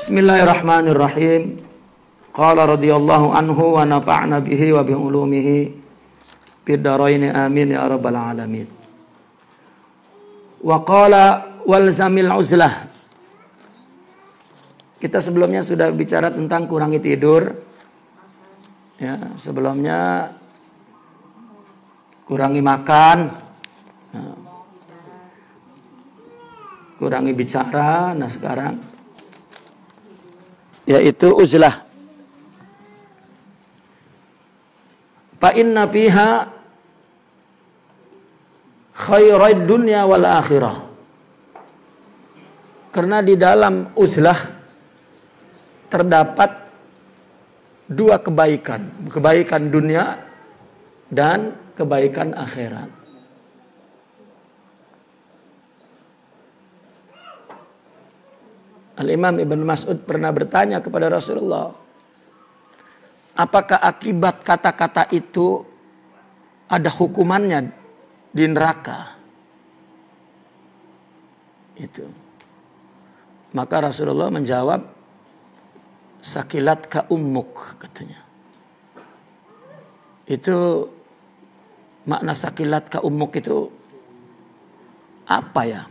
Bismillahirrahmanirrahim. Qala radhiyallahu anhu wa nafa'na bihi wa bi ulumihi fid dharain amin ya rabbal alamin. Wa qala walzamil uzlah. Kita sebelumnya sudah bicara tentang kurangi tidur. Ya, sebelumnya kurangi makan. Kurangi bicara. Nah, sekarang yaitu uzlah. Fa inna fiha khairid dunya wal akhirah. Karena di dalam uzlah terdapat dua kebaikan, kebaikan dunia dan kebaikan akhirat. Al-Imam Ibn Mas'ud pernah bertanya kepada Rasulullah, apakah akibat kata-kata itu ada hukumannya di neraka? Itu. Maka Rasulullah menjawab, sakilat ka ummuk, katanya. Itu makna sakilat ka ummuk itu apa ya?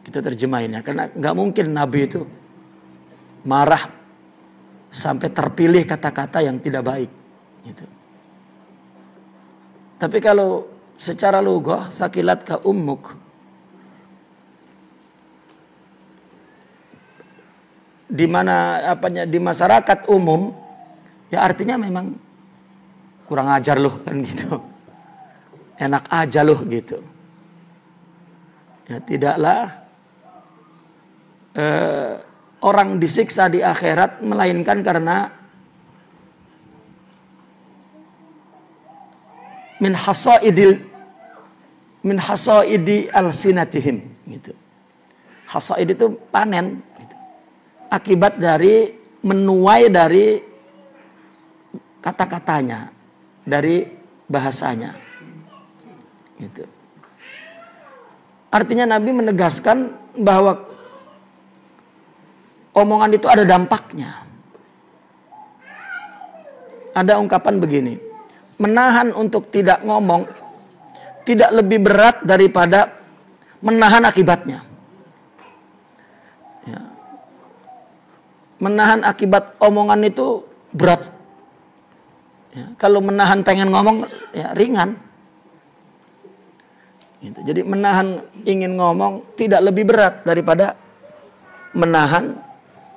Kita terjemahinnya, karena nggak mungkin Nabi itu marah sampai terpilih kata-kata yang tidak baik. Gitu. Tapi kalau secara lughah sakilat ka ummuk, di mana apanya di masyarakat umum, ya artinya memang kurang ajar loh kan gitu, enak aja loh gitu. Ya tidaklah orang disiksa di akhirat melainkan karena min hasaidi alsinatihim gitu. Hasaid itu panen gitu. Akibat dari menuai dari kata-katanya, dari bahasanya gitu. Artinya Nabi menegaskan bahwa omongan itu ada dampaknya. Ada ungkapan begini, menahan untuk tidak ngomong tidak lebih berat daripada menahan akibatnya. Ya. Menahan akibat omongan itu berat. Ya. Kalau menahan pengen ngomong, ya ringan. Gitu. Jadi menahan ingin ngomong tidak lebih berat daripada menahan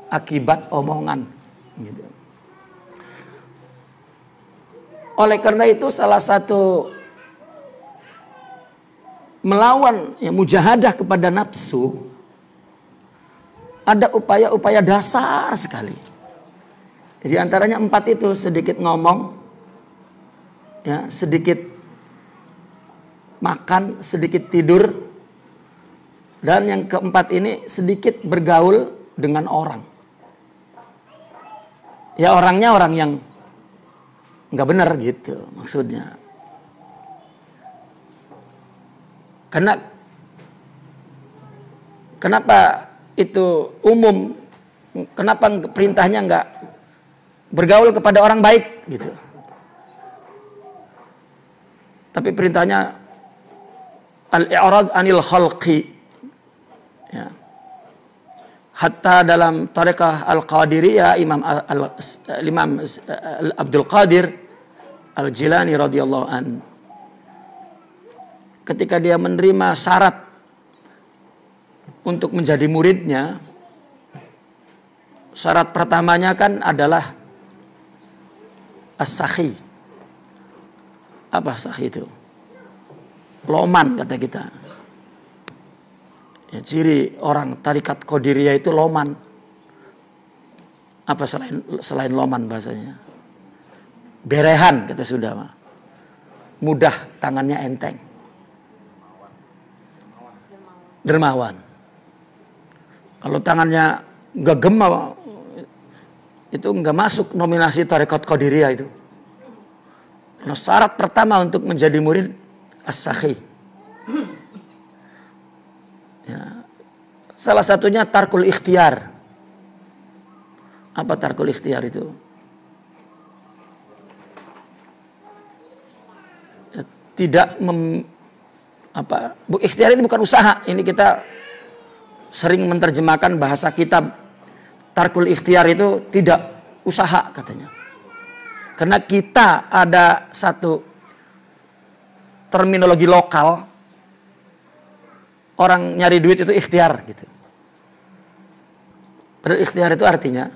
akibat omongan. Gitu. Oleh karena itu salah satu melawan ya, mujahadah kepada nafsu, ada upaya-upaya dasar sekali. Di antaranya 4 itu, sedikit ngomong, ya, sedikit makan, sedikit tidur, dan yang keempat ini sedikit bergaul dengan orang. Ya orangnya orang yang nggak benar gitu maksudnya. Karena kenapa itu umum? Kenapa perintahnya nggak bergaul kepada orang baik gitu? Tapi perintahnya al-i'rad anil khalqi. Ya. Hatta dalam Tariqah Al-Qadiriyah Imam Abdul Qadir Al-Jilani radhiyallahu an, ketika dia menerima syarat untuk menjadi muridnya, syarat pertamanya kan adalah as-sakhi. Apa sakhi itu? Loman kata kita. Ya, ciri orang tarikat Qadiriyah itu loman. Apa selain loman bahasanya? Berehan kata sudah mah. Mudah, tangannya enteng. Dermawan. Kalau tangannya gegem itu nggak masuk nominasi tarikat Qadiriyah itu. Nah, syarat pertama untuk menjadi murid as-sakhi. Ya. Salah satunya tarkul ikhtiar. Apa tarkul ikhtiar itu? Tidak ikhtiar ini bukan usaha. Ini kita sering menerjemahkan bahasa kitab. Tarkul ikhtiar itu tidak usaha katanya. Karena kita ada satu terminologi lokal, orang nyari duit itu ikhtiar gitu. Padahal ikhtiar itu artinya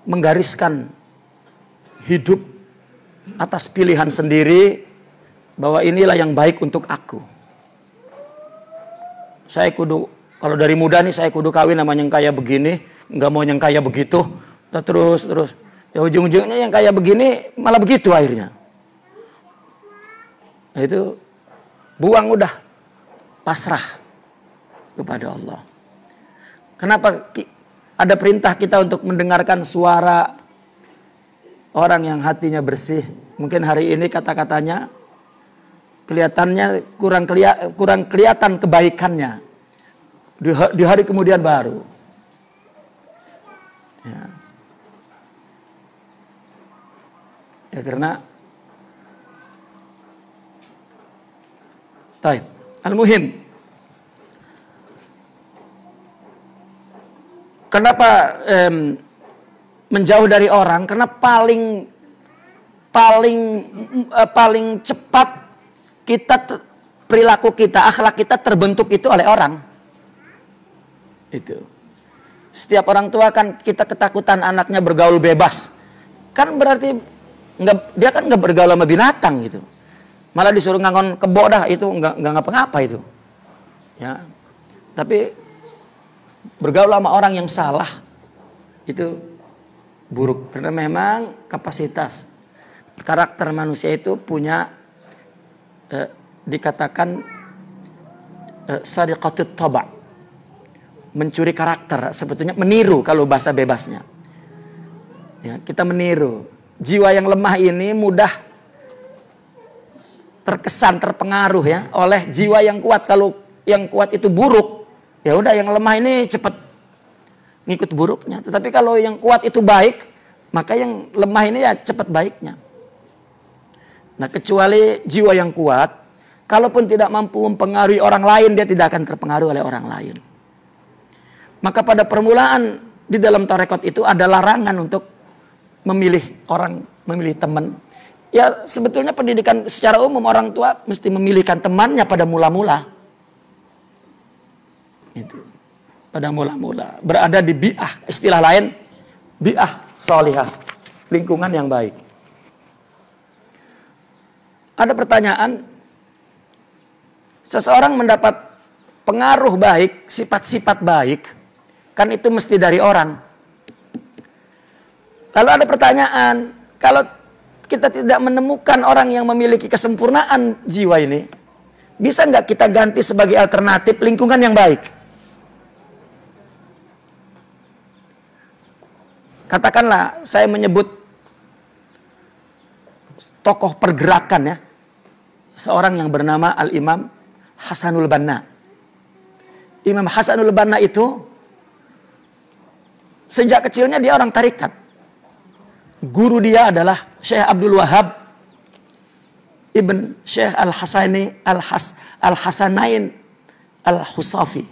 menggariskan hidup atas pilihan sendiri bahwa inilah yang baik untuk aku. Saya kudu, kalau dari muda nih saya kudu kawin sama yang kaya begini, nggak mau yang kaya begitu, terus. Ya ujung-ujungnya yang kaya begini malah begitu akhirnya. Nah itu buang udah, pasrah kepada Allah. Kenapa ada perintah kita untuk mendengarkan suara orang yang hatinya bersih? Mungkin hari ini kata-katanya kelihatannya kurang kelihatan kebaikannya. Di hari kemudian baru. Ya karena taib. Al-muhim. Kenapa menjauh dari orang? Karena paling cepat perilaku kita, akhlak kita terbentuk itu oleh orang. Itu. Setiap orang tua kan kita ketakutan anaknya bergaul bebas. Kan berarti dia kan nggak bergaul sama binatang gitu. Malah disuruh ngangon kebo dah, itu nggak ngapa-ngapa itu. Ya. Tapi bergaul sama orang yang salah itu buruk, karena memang kapasitas karakter manusia itu punya dikatakan sariqatut taba', mencuri karakter, sebetulnya meniru kalau bahasa bebasnya. Ya, kita meniru. Jiwa yang lemah ini mudah terkesan, terpengaruh ya oleh jiwa yang kuat. Kalau yang kuat itu buruk, ya udah yang lemah ini cepat ngikut buruknya. Tetapi kalau yang kuat itu baik, maka yang lemah ini ya cepat baiknya. Nah, kecuali jiwa yang kuat, kalaupun tidak mampu mempengaruhi orang lain, dia tidak akan terpengaruh oleh orang lain. Maka pada permulaan di dalam tarekat itu ada larangan untuk memilih orang, memilih teman. Ya sebetulnya pendidikan secara umum orang tua mesti memilihkan temannya pada mula-mula. Itu. Pada mula-mula. Berada di bi'ah, istilah lain bi'ah sholihah, lingkungan yang baik. Ada pertanyaan, seseorang mendapat pengaruh baik, sifat-sifat baik, kan itu mesti dari orang. Lalu ada pertanyaan, kalau kita tidak menemukan orang yang memiliki kesempurnaan jiwa ini, bisa nggak kita ganti sebagai alternatif lingkungan yang baik? Katakanlah saya menyebut tokoh pergerakan ya, seorang yang bernama Al-Imam Hasanul Banna. Imam Hasanul Banna itu sejak kecilnya dia orang tarikat. Guru dia adalah Syekh Abdul Wahab Ibn Syekh Al-Hasanain Al-Husafi,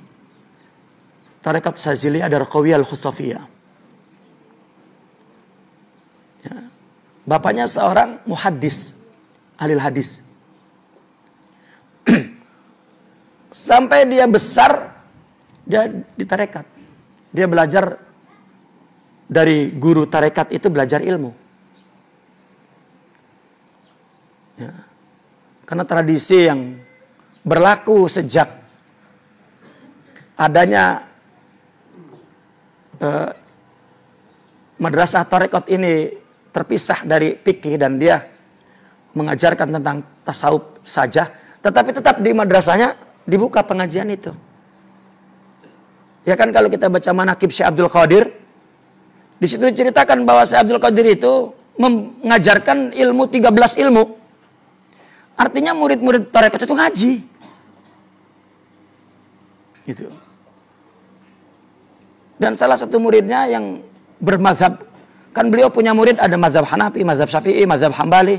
Tarekat Saziliyah Darqawiyah Al-Husafiyah. Ya. Bapaknya seorang muhaddis, ahli hadis. Sampai dia besar, dia di tarekat. Dia belajar dari guru tarekat itu, belajar ilmu. Ya. Karena tradisi yang berlaku sejak adanya madrasah tarekat ini terpisah dari fikih dan dia mengajarkan tentang tasawuf saja, tetapi tetap di madrasahnya dibuka pengajian itu. Ya kan kalau kita baca manaqib Syekh Abdul Qadir, di situ diceritakan bahwa Syekh Abdul Qadir itu mengajarkan ilmu 13 ilmu. Artinya murid-murid tarekat itu ngaji. Gitu. Dan salah satu muridnya yang bermazhab. Kan beliau punya murid ada mazhab Hanafi, mazhab Syafi'i, mazhab Hambali.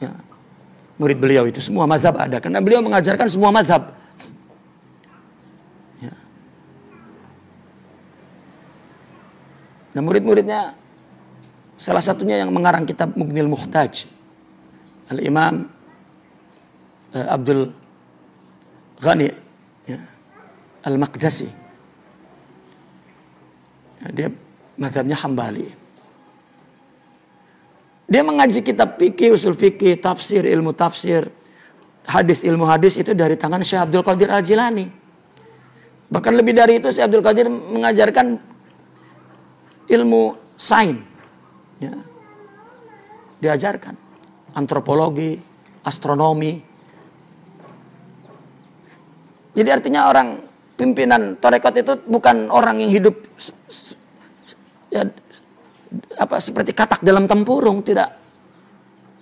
Ya. Murid beliau itu semua mazhab ada. Karena beliau mengajarkan semua mazhab. Ya. Nah murid-muridnya, salah satunya yang mengarang kitab Mughnil Muhtaj, Al-Imam Abdul Ghani ya, Al-Maqdasi. Ya, dia mazhabnya Hambali. Dia mengaji kitab fikih, usul fikih, tafsir, ilmu tafsir, hadis, ilmu hadis itu dari tangan Syekh Abdul Qadir Al-Jilani. Bahkan lebih dari itu Syekh Abdul Qadir mengajarkan ilmu sains. Ya. Diajarkan antropologi, astronomi. Jadi artinya orang pimpinan tarekat itu bukan orang yang hidup ya, seperti katak dalam tempurung, tidak.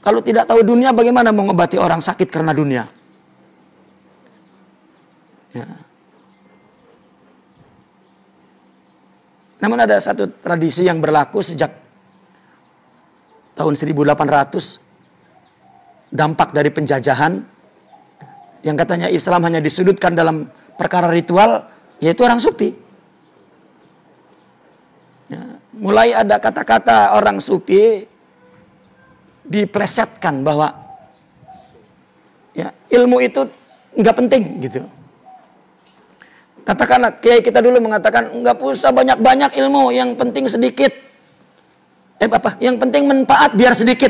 Kalau tidak tahu dunia, bagaimana mengobati orang sakit karena dunia? Ya. Namun ada satu tradisi yang berlaku sejak tahun 1800, dampak dari penjajahan, yang katanya Islam hanya disudutkan dalam perkara ritual, yaitu orang sufi. Ya, mulai ada kata-kata orang sufi diplesetkan bahwa ya, ilmu itu nggak penting gitu. Katakanlah kiai kita dulu mengatakan nggak usah banyak-banyak ilmu, yang penting sedikit. Yang penting manfaat biar sedikit.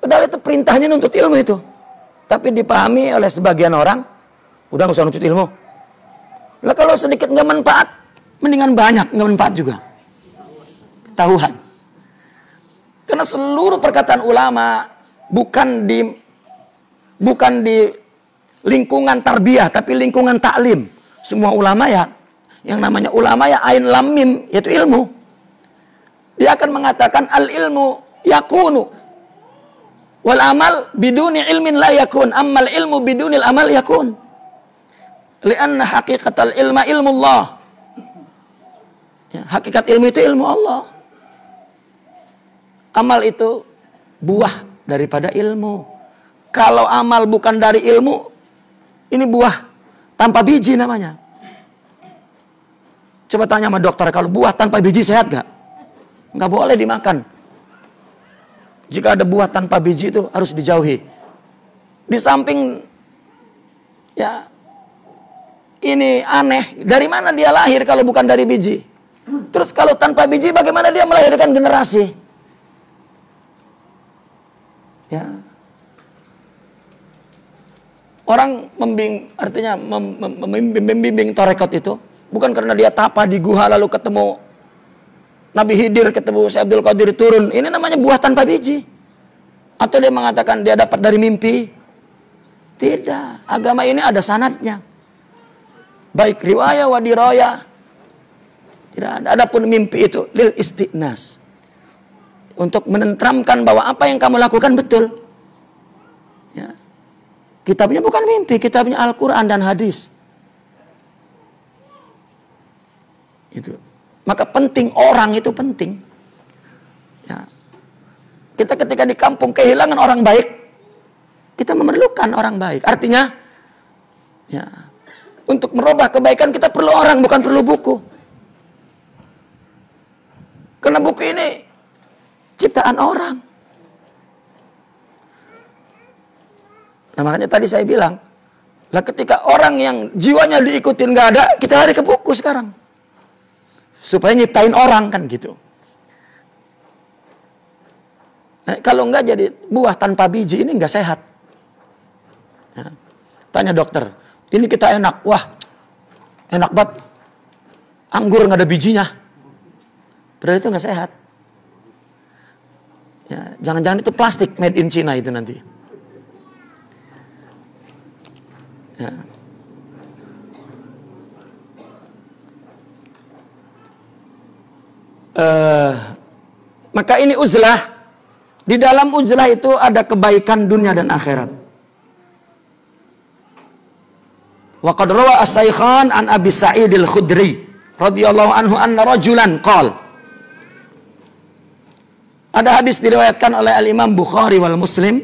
Padahal itu perintahnya nuntut ilmu itu. Tapi dipahami oleh sebagian orang, udah nggak usah nuntut ilmu. Lah kalau sedikit nggak manfaat, mendingan banyak nggak manfaat juga. Ketahuan. Karena seluruh perkataan ulama bukan di lingkungan tarbiyah, tapi lingkungan taklim. Semua ulama ya, yang namanya ulama ya ain lam mim, yaitu ilmu. Dia akan mengatakan al ilmu yakunu wal amal biduni ilmin la yakun, ammal ilmu bidunil amal yakun. Lianna haqiqatal ilma ilmu Allah. Ya, hakikat ilmu itu ilmu Allah. Amal itu buah daripada ilmu. Kalau amal bukan dari ilmu, ini buah tanpa biji namanya. Coba tanya sama dokter, kalau buah tanpa biji sehat gak? Nggak boleh dimakan. Jika ada buah tanpa biji itu harus dijauhi. Di samping ya ini aneh, dari mana dia lahir kalau bukan dari biji? Terus kalau tanpa biji bagaimana dia melahirkan generasi? Ya. Orang artinya membimbing tarekat itu bukan karena dia tapa di guha lalu ketemu Nabi Khidir, ketemu Syekh Abdul Qadir turun. Ini namanya buah tanpa biji. Atau dia mengatakan dia dapat dari mimpi. Tidak. Agama ini ada sanadnya. Baik riwayah wa dirayah. Tidak ada. Adapun mimpi itu lil istiqnas. Untuk menentramkan bahwa apa yang kamu lakukan betul. Ya. Kitabnya bukan mimpi. Kitabnya Al-Quran dan hadis. Itu. Maka penting, orang itu penting. Ya. Kita ketika di kampung kehilangan orang baik, kita memerlukan orang baik. Artinya, ya, untuk merubah kebaikan kita perlu orang, bukan perlu buku. Karena buku ini ciptaan orang. Nah makanya tadi saya bilang, lah ketika orang yang jiwanya diikutin nggak ada, kita lari ke buku sekarang. Supaya nyiptain orang kan gitu. Nah, kalau enggak jadi buah tanpa biji ini enggak sehat. Ya. Tanya dokter, ini kita enak, wah enak banget. Anggur nggak ada bijinya. Padahal itu enggak sehat. Ya, jangan-jangan itu plastik made in China itu nanti. Ya. Maka ini uzlah. Di dalam uzlah itu ada kebaikan dunia dan akhirat. Wa qad rawa as-Saikhan an Abi Sa'id al-Khudri radhiyallahu anhu anna rajulan qala Ada hadis diriwayatkan oleh Al-Imam Bukhari wal Muslim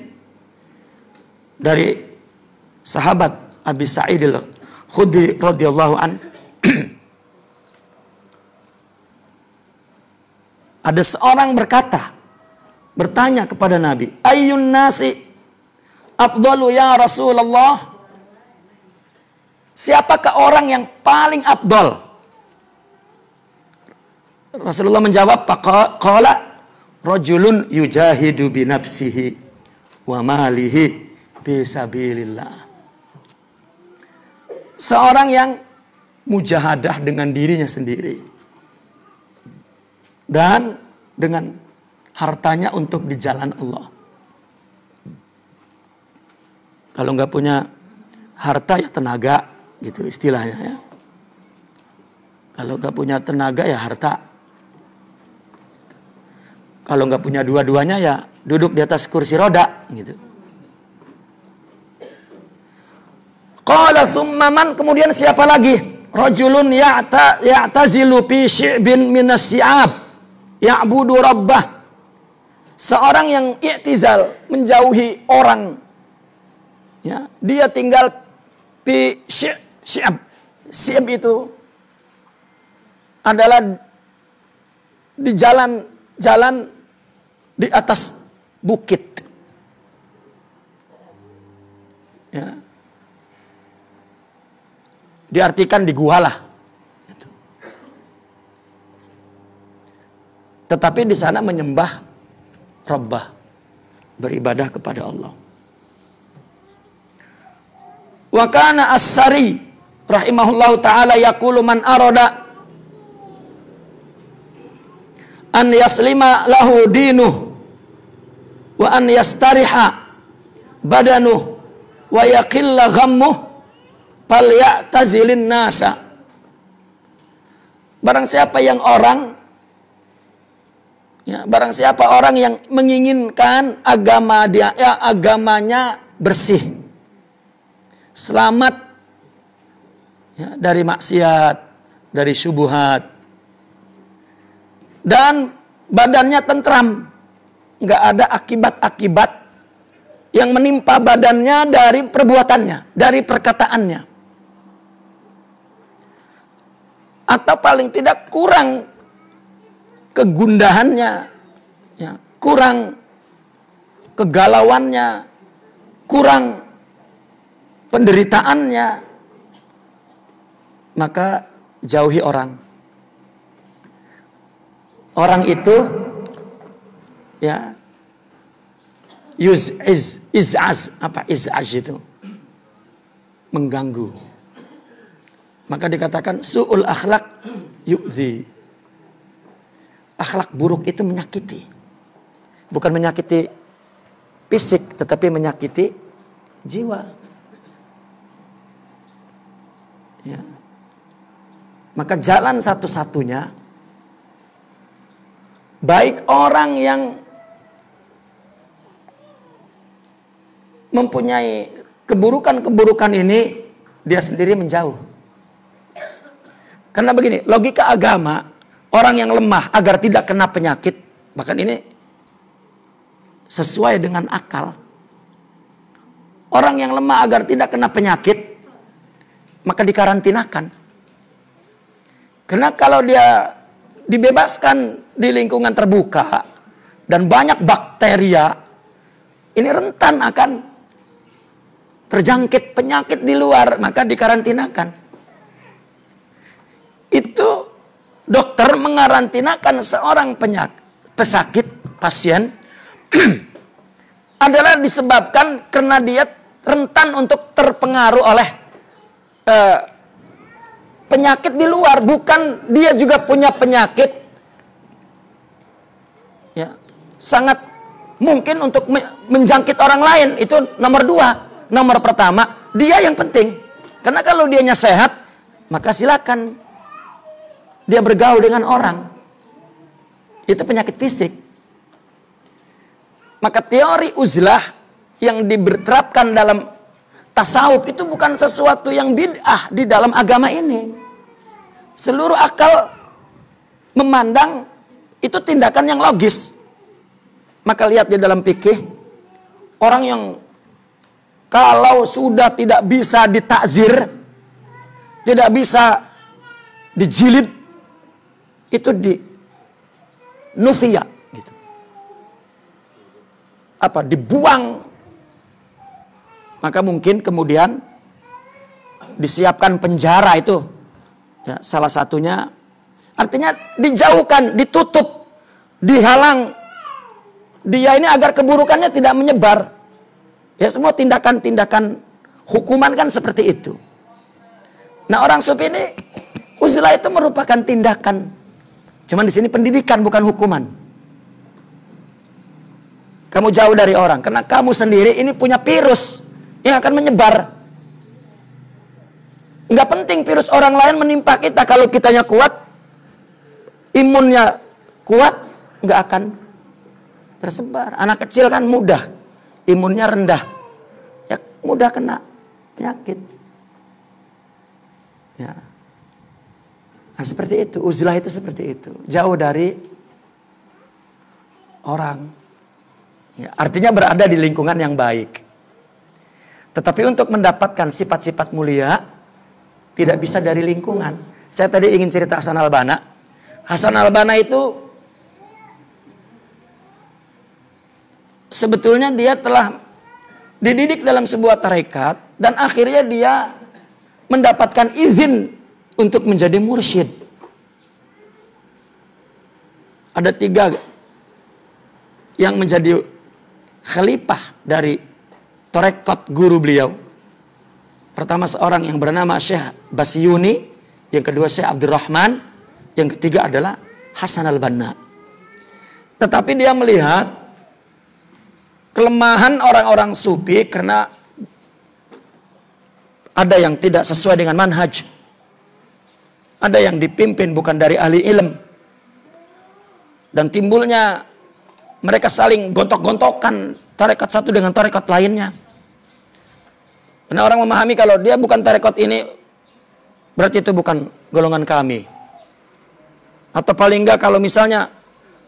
dari sahabat Abi Sa'id al-Khudri radhiyallahu an. Ada seorang bertanya kepada Nabi, "Ayyun nasi afdalu ya Rasulullah?" Siapakah orang yang paling afdal? Rasulullah menjawab, qala rajulun yujahidu bi nafsihi wa malihi fi sabilillah. Seorang yang mujahadah dengan dirinya sendiri dan dengan hartanya untuk di jalan Allah. Kalau nggak punya harta ya tenaga, gitu istilahnya ya. Kalau nggak punya tenaga ya harta. Kalau nggak punya dua-duanya ya duduk di atas kursi roda, gitu. Qala summa man, kemudian siapa lagi? Rajulun ya'tazilu fi syi'bin minas si'ab ya'budu rabbah. Seorang yang i'tizal, menjauhi orang. Ya, dia tinggal di syi'ab. Syi'ab itu adalah di jalan di atas bukit. Ya. Diartikan di gua lah. Gitu. Tetapi di sana menyembah Rabbah, beribadah kepada Allah. Wa kana As-Sari rahimahullahu taala yaqulu man arada an yaslima lahu dinuh wa an yastariha badanuh wa yaqilla ghammuh falyatazilin nasa. Barang siapa orang yang menginginkan agamanya bersih, selamat ya, dari maksiat, dari syubhat, dan badannya tentram, nggak ada akibat-akibat yang menimpa badannya dari perbuatannya, dari perkataannya, atau paling tidak kurang kegundahannya, ya, kurang kegalauannya, kurang penderitaannya, maka jauhi orang. Orang itu ya iz'az, apa iz'az itu? Mengganggu. Maka dikatakan su'ul akhlak yu'zi. Akhlak buruk itu menyakiti. Bukan menyakiti fisik, tetapi menyakiti jiwa. Ya. Maka jalan satu-satunya, baik orang yang mempunyai keburukan-keburukan ini, dia sendiri menjauh. Karena begini, logika agama, orang yang lemah agar tidak kena penyakit, bahkan ini sesuai dengan akal. Orang yang lemah agar tidak kena penyakit, maka dikarantinakan. Karena kalau dia dibebaskan di lingkungan terbuka dan banyak bakteria, ini rentan akan terjangkit penyakit di luar, maka dikarantinakan. Itu dokter mengarantinakan seorang pesakit, pasien adalah disebabkan karena dia rentan untuk terpengaruh oleh penyakit di luar, bukan dia juga punya penyakit. Ya, sangat mungkin untuk menjangkit orang lain. Itu nomor 2. Nomor pertama, dia yang penting. Karena kalau dianya sehat, maka silakan dia bergaul dengan orang. Itu penyakit fisik. Maka teori uzlah yang diterapkan dalam tasawuf itu bukan sesuatu yang bid'ah di dalam agama ini. Seluruh akal memandang itu tindakan yang logis. Maka lihat di dalam fikih, orang yang kalau sudah tidak bisa ditakzir, tidak bisa dijilid, itu di nufiya gitu. Apa? Dibuang. Maka mungkin kemudian disiapkan penjara itu. Ya, salah satunya artinya dijauhkan, ditutup, dihalang dia ini agar keburukannya tidak menyebar. Ya, semua tindakan-tindakan hukuman kan seperti itu. Nah, orang sufi ini uzlah itu merupakan tindakan. Cuman di sini pendidikan bukan hukuman. Kamu jauh dari orang karena kamu sendiri ini punya virus yang akan menyebar. Enggak penting virus orang lain menimpa kita, kalau kitanya kuat, imunnya kuat, enggak akan tersebar. Anak kecil kan mudah, imunnya rendah, ya mudah kena penyakit. Ya. Nah, seperti itu, uzlah itu seperti itu, jauh dari orang. Ya, artinya berada di lingkungan yang baik. Tetapi untuk mendapatkan sifat-sifat mulia tidak bisa dari lingkungan. Saya tadi ingin cerita Hasan al-Banna. Hasan al-Banna itu sebetulnya dia telah dididik dalam sebuah tarekat dan akhirnya dia mendapatkan izin untuk menjadi mursyid. Ada 3 yang menjadi khalifah dari tarekat guru beliau. Pertama seorang yang bernama Syekh Basyuni, yang kedua Syekh Abdurrahman, yang ketiga adalah Hasan al-Banna. Tetapi dia melihat kelemahan orang-orang sufi karena ada yang tidak sesuai dengan manhaj, ada yang dipimpin bukan dari ahli ilm, dan timbulnya mereka saling gontok-gontokan tarekat satu dengan tarekat lainnya. Karena orang memahami kalau dia bukan tarekat ini, berarti itu bukan golongan kami. Atau paling enggak kalau misalnya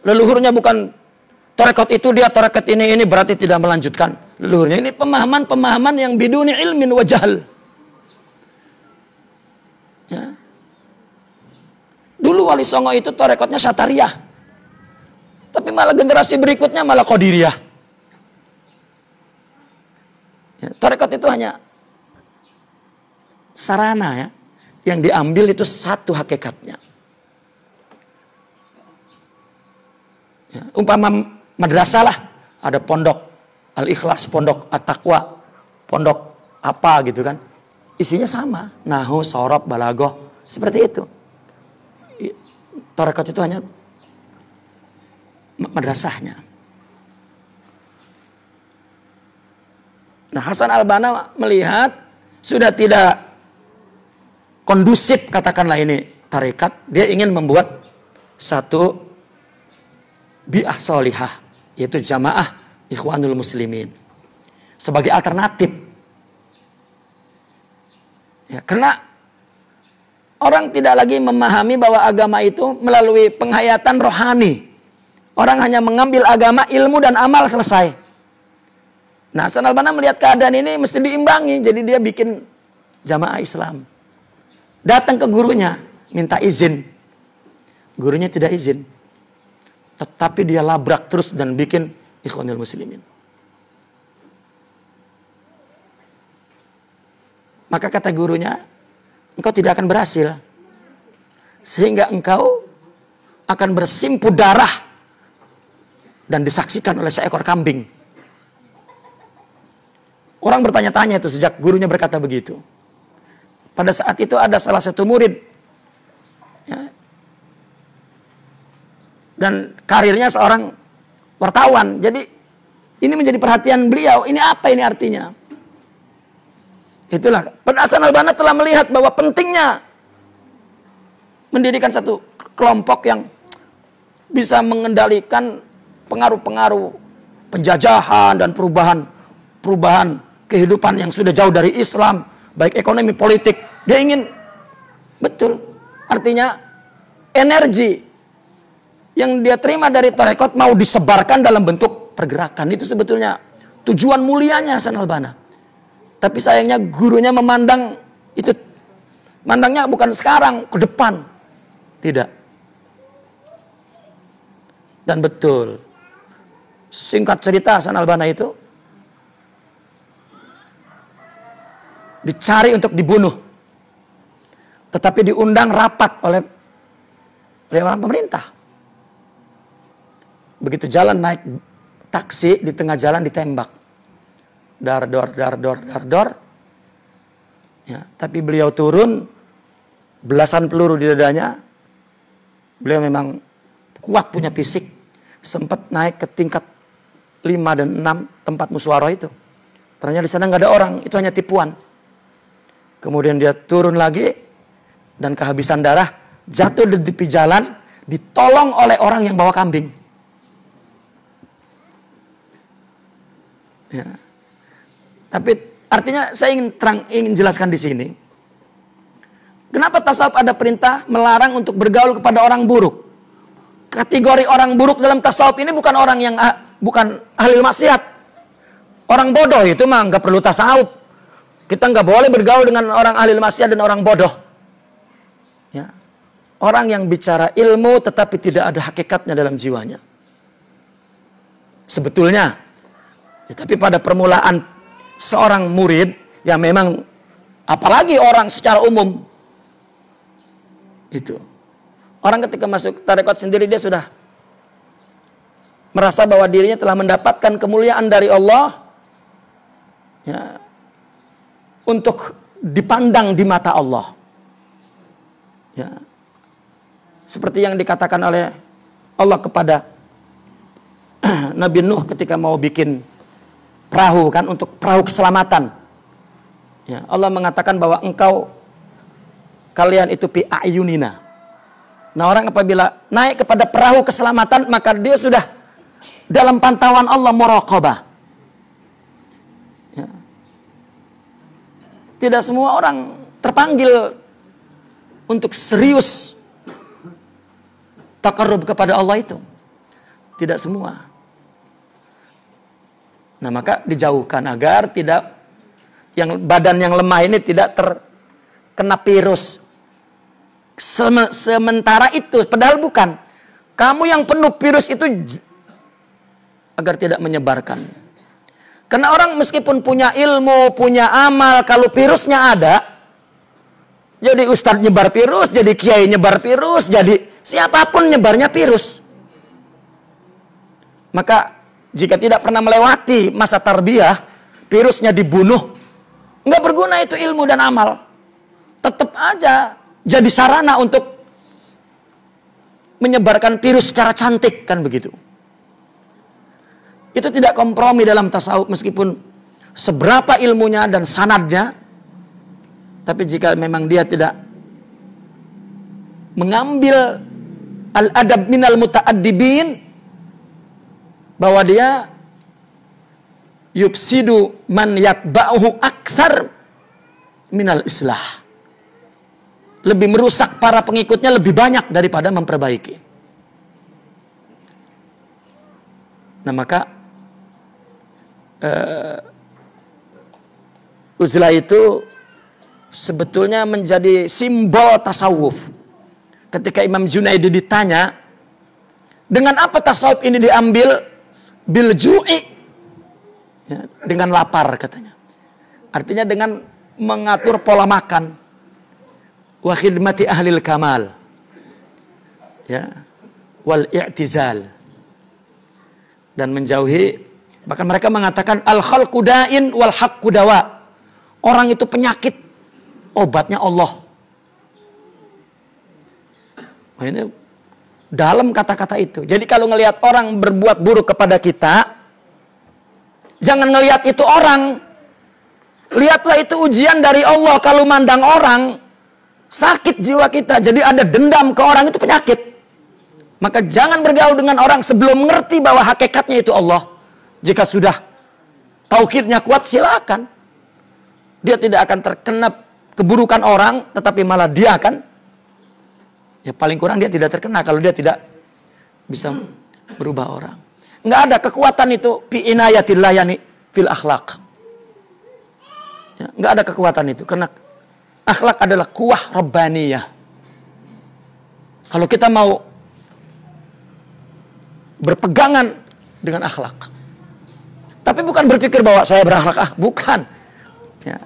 leluhurnya bukan tarekat itu, dia tarekat ini berarti tidak melanjutkan leluhurnya. Ini pemahaman-pemahaman yang biduni ilmin wa jahl. Ya. Dulu Wali Songo itu tarekatnya Satariyah. Tapi malah generasi berikutnya malah Qadiriyah. Ya, tarekat itu hanya sarana ya. Yang diambil itu satu hakikatnya. Ya, umpama madrasah lah, ada pondok Al-Ikhlas, pondok At-Taqwa, pondok apa gitu kan. Isinya sama, nahwu, shorof, balaghah, seperti itu. Tarekat itu hanya madrasahnya. Nah, Hasan al-Banna melihat sudah tidak kondusif, katakanlah ini tarekat, dia ingin membuat satu bi'ah sholihah, yaitu jamaah Ikhwanul Muslimin sebagai alternatif. Ya, karena orang tidak lagi memahami bahwa agama itu melalui penghayatan rohani. Orang hanya mengambil agama, ilmu dan amal, selesai. Nah, Hasan al-Banna melihat keadaan ini mesti diimbangi, jadi dia bikin jamaah Islam. Datang ke gurunya, minta izin. Gurunya tidak izin. Tetapi dia labrak terus dan bikin Ikhwanul Muslimin. Maka kata gurunya, engkau tidak akan berhasil. Sehingga engkau akan bersimpuh darah dan disaksikan oleh seekor kambing. Orang bertanya-tanya itu sejak gurunya berkata begitu. Pada saat itu ada salah satu murid, ya, dan karirnya seorang wartawan. Jadi ini menjadi perhatian beliau. Ini apa ini artinya? Itulah Hasan al-Banna telah melihat bahwa pentingnya mendirikan satu kelompok yang bisa mengendalikan pengaruh-pengaruh penjajahan dan perubahan kehidupan yang sudah jauh dari Islam, baik ekonomi, politik. Dia ingin betul. Artinya energi yang dia terima dari tarekat mau disebarkan dalam bentuk pergerakan. Itu sebetulnya tujuan mulianya Hasan al-Banna. Tapi sayangnya gurunya memandang itu, mandangnya bukan sekarang, ke depan. Tidak. Dan betul, singkat cerita, Hasan al-Banna itu dicari untuk dibunuh. Tetapi diundang rapat oleh orang pemerintah. Begitu jalan naik taksi, di tengah jalan ditembak. Dar, dor. Ya, tapi beliau turun, belasan peluru di dadanya. Beliau memang kuat punya fisik. Sempat naik ke tingkat 5 dan 6 tempat musyawarah itu. Ternyata di sana nggak ada orang, itu hanya tipuan. Kemudian dia turun lagi dan kehabisan darah, jatuh di tepi jalan, ditolong oleh orang yang bawa kambing. Ya. Tapi artinya saya ingin jelaskan di sini. Kenapa tasawuf ada perintah melarang untuk bergaul kepada orang buruk? Kategori orang buruk dalam tasawuf ini bukan orang yang bukan ahli maksiat. Orang bodoh itu mah nggak perlu tasawuf. Kita nggak boleh bergaul dengan orang ahli maksiat dan orang bodoh. Ya. Orang yang bicara ilmu tetapi tidak ada hakikatnya dalam jiwanya. Sebetulnya. Ya, tapi pada permulaan seorang murid yang memang, apalagi orang secara umum, itu orang ketika masuk tarekat sendiri dia sudah merasa bahwa dirinya telah mendapatkan kemuliaan dari Allah, ya, untuk dipandang di mata Allah, ya, seperti yang dikatakan oleh Allah kepada Nabi Nuh ketika mau bikin perahu, kan, untuk perahu keselamatan. Ya, Allah mengatakan bahwa kalian itu fi a'yunina. Nah, orang apabila naik kepada perahu keselamatan, maka dia sudah dalam pantauan Allah, muraqabah. Ya. Tidak semua orang terpanggil untuk serius taqarrub kepada Allah itu. Tidak semua. Nah, maka dijauhkan agar tidak, yang badan yang lemah ini tidak terkena virus. Sementara itu, padahal bukan. Kamu yang penuh virus itu agar tidak menyebarkan. Karena orang meskipun punya ilmu, punya amal, kalau virusnya ada, jadi ustadz nyebar virus, jadi kiai nyebar virus, jadi siapapun nyebarnya virus. Maka jika tidak pernah melewati masa tarbiyah, virusnya dibunuh, nggak berguna itu ilmu dan amal. Tetap aja jadi sarana untuk menyebarkan virus secara cantik, kan begitu. Itu tidak kompromi dalam tasawuf meskipun seberapa ilmunya dan sanadnya. Tapi jika memang dia tidak mengambil al-adab minal muta'addibin, bahwa dia yufsidu man yatba'uhu akthar minal islah. Lebih merusak para pengikutnya lebih banyak daripada memperbaiki. Nah, maka uzlah itu sebetulnya menjadi simbol tasawuf. Ketika Imam Junaidi ditanya, dengan apa tasawuf ini diambil? Bil ju'i, ya, dengan lapar katanya. Artinya dengan mengatur pola makan. Wa khidmati ahlil kamal, ya, wal i'tizal, dan menjauhi. Bahkan mereka mengatakan al khalqu da'in wal haqqu dawa. Orang itu penyakit, obatnya Allah. Nah, ini dalam kata-kata itu. Jadi kalau ngelihat orang berbuat buruk kepada kita, jangan ngelihat itu orang. Lihatlah itu ujian dari Allah. Kalau mandang orang, sakit jiwa kita. Jadi ada dendam ke orang, itu penyakit. Maka jangan bergaul dengan orang sebelum mengerti bahwa hakikatnya itu Allah. Jika sudah tauhidnya kuat, silakan. Dia tidak akan terkena keburukan orang, tetapi malah dia akan, ya paling kurang dia tidak terkena kalau dia tidak bisa berubah orang. Nggak ada kekuatan itu fi inayatillah yani fil akhlak. Ya, nggak ada kekuatan itu karena akhlak adalah kuwah rabbaniyah. Kalau kita mau berpegangan dengan akhlak, tapi bukan berpikir bahwa saya berakhlak, bukan. Ya.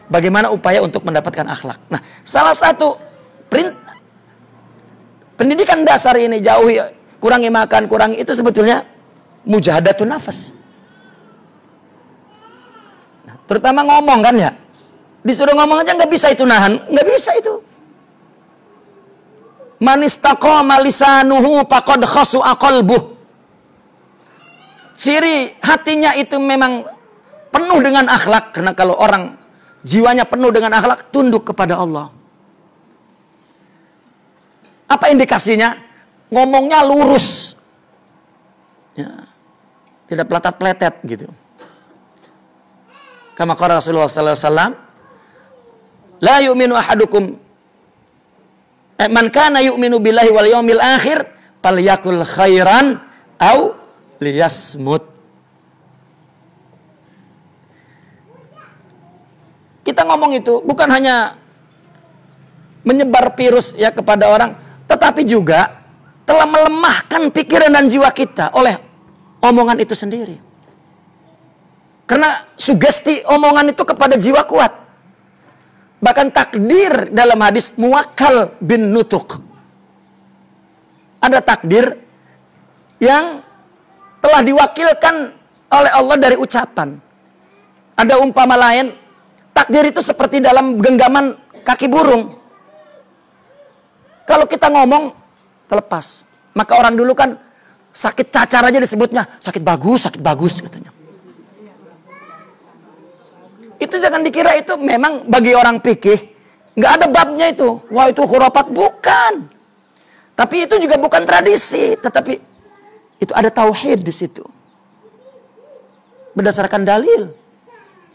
Bagaimana upaya untuk mendapatkan akhlak? Nah, salah satu pendidikan dasar ini, jauhi, kurangi makan, kurangi itu sebetulnya mujahadatun nafas. Nah, terutama ngomong kan ya, disuruh ngomong aja nggak bisa itu nahan, nggak bisa itu. Man istaqama lisanuhu faqad khasu'a qalbuh. Ciri hatinya itu memang penuh dengan akhlak. Karena kalau orang jiwanya penuh dengan akhlak, tunduk kepada Allah. Apa indikasinya? Ngomongnya lurus. Ya. Tidak peletat-peletet gitu. Kama qala Rasulullah sallallahu alaihi wasallam, la yu'minu ahadukum man kana yu'minu billahi wal yawmil akhir falyakul khairan au liyasmut. Kita ngomong itu bukan hanya menyebar virus ya kepada orang, tetapi juga telah melemahkan pikiran dan jiwa kita oleh omongan itu sendiri. Karena sugesti omongan itu kepada jiwa kuat. Bahkan takdir dalam hadis muwakkal bin nutuk. Ada takdir yang telah diwakilkan oleh Allah dari ucapan. Ada umpama lain, takdir itu seperti dalam genggaman kaki burung. Kalau kita ngomong, terlepas. Maka orang dulu kan sakit cacar aja disebutnya, sakit bagus katanya. Itu jangan dikira itu memang bagi orang fikih nggak ada babnya itu. Wah itu khurafat, bukan. Tapi itu juga bukan tradisi, tetapi itu ada tauhid di situ. Berdasarkan dalil.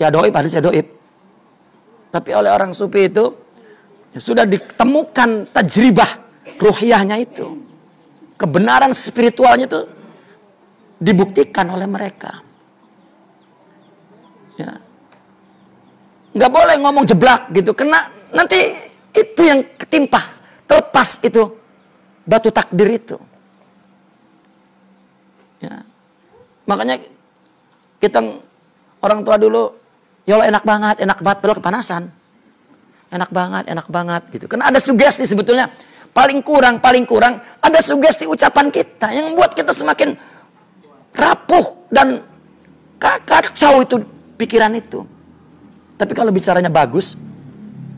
Ya doib, hadisnya doib. Tapi oleh orang sufi itu ya sudah ditemukan tajribah ruhiyahnya itu. Kebenaran spiritualnya itu dibuktikan oleh mereka. Ya. Nggak boleh ngomong jeblak gitu, kena nanti itu yang ketimpa, terlepas itu batu takdir itu. Ya. Makanya kita orang tua dulu, ya Allah enak banget padahal kepanasan. Enak banget gitu. Karena ada sugesti sebetulnya paling kurang ada sugesti ucapan kita yang membuat kita semakin rapuh dan kacau itu pikiran itu. Tapi kalau bicaranya bagus,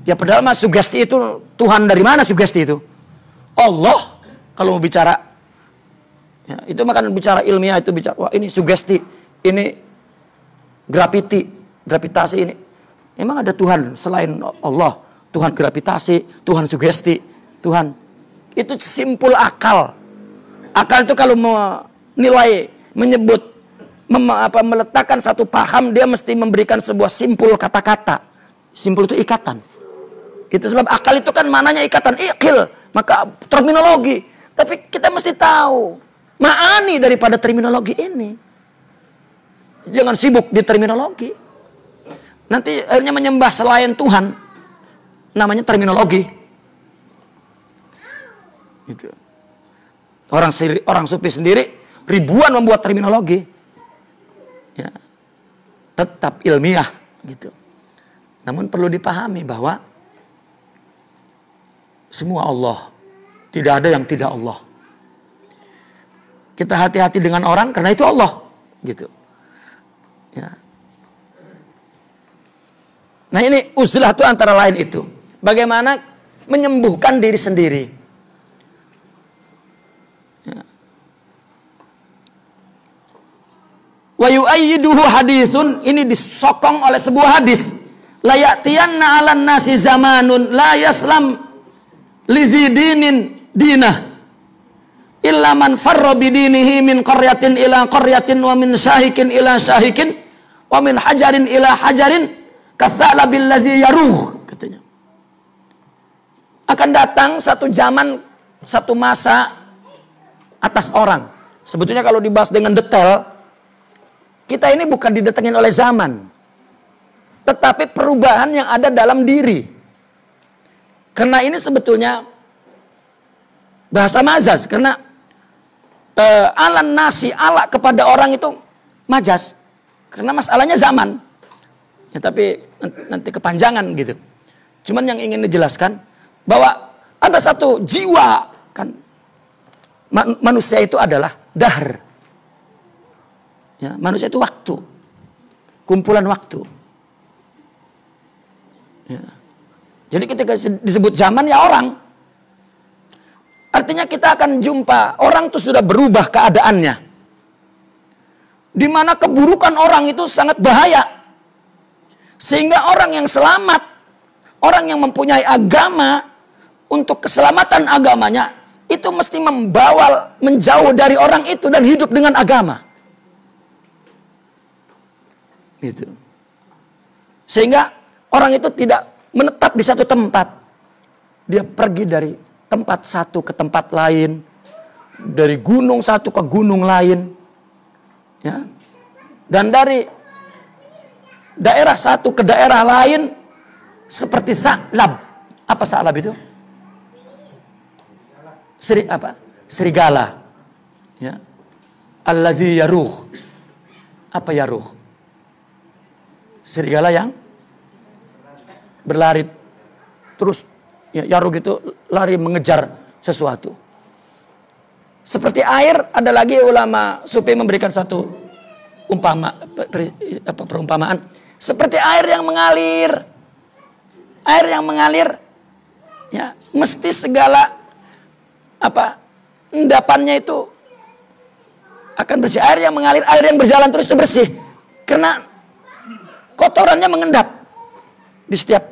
ya padahal mah sugesti itu Tuhan dari mana sugesti itu? Allah kalau mau bicara. Ya, itu makan bicara ilmiah itu bicara, wah ini sugesti, ini gravitasi ini. Emang ada Tuhan selain Allah? Tuhan gravitasi, Tuhan sugesti, Tuhan. Itu simpul akal. Akal itu kalau menilai, menyebut, meletakkan satu paham, dia mesti memberikan sebuah simpul kata-kata. Simpul itu ikatan. Itu sebab akal itu kan mananya ikatan, ikil, maka terminologi. Tapi kita mesti tahu ma'ani daripada terminologi ini. Jangan sibuk di terminologi. Nanti akhirnya menyembah selain Tuhan, namanya terminologi. Gitu. Orang sufi sendiri ribuan membuat terminologi. Ya, tetap ilmiah gitu. Namun perlu dipahami bahwa semua Allah, tidak ada yang tidak Allah. Kita hati-hati dengan orang karena itu Allah, gitu. Ya. Nah ini uzlah itu antara lain itu. Bagaimana menyembuhkan diri sendiri. Wa yu'ayyiduhu hadisun, ini disokong oleh sebuah hadis. La ya'tiyanna 'alan nasi zamanun la yaslam li zidinin dinah illa man farra bidinihi min qaryatin ila qaryatin wa min syahikin ila syahikin wa min hajarin ila hajarin katsalabil ladzi yaruh, katanya. Akan datang satu zaman, satu masa atas orang Sebetulnya kalau dibahas dengan detail, kita ini bukan didatengin oleh zaman, tetapi perubahan yang ada dalam diri. Karena ini sebetulnya bahasa majaz, karena alan nasi, ala kepada orang itu majaz. Karena masalahnya zaman. Ya, tapi nanti kepanjangan gitu. Cuman yang ingin dijelaskan bahwa ada satu jiwa, kan manusia itu adalah dahr. Ya, manusia itu waktu, kumpulan waktu. Ya. Jadi ketika disebut zaman ya orang, artinya kita akan jumpa orang itu sudah berubah keadaannya, di mana keburukan orang itu sangat bahaya, sehingga orang yang selamat, orang yang mempunyai agama untuk keselamatan agamanya itu mesti membawa menjauh dari orang itu dan hidup dengan agama. Gitu. Sehingga orang itu tidak menetap di satu tempat. Dia pergi dari tempat satu ke tempat lain, dari gunung satu ke gunung lain, ya. Dan dari daerah satu ke daerah lain seperti sa'lab. Apa sa'lab itu? Serigala. Ya. Alladzi yaruh. Apa yaruh? Serigala yang berlari terus, ya, yaruh itu lari mengejar sesuatu. Seperti air, ada lagi ulama sufi memberikan satu perumpamaan. Seperti air yang mengalir. Air yang mengalir, ya, mesti segala endapannya itu akan bersih. Air yang mengalir, air yang berjalan terus itu bersih. Karena kotorannya mengendap di setiap.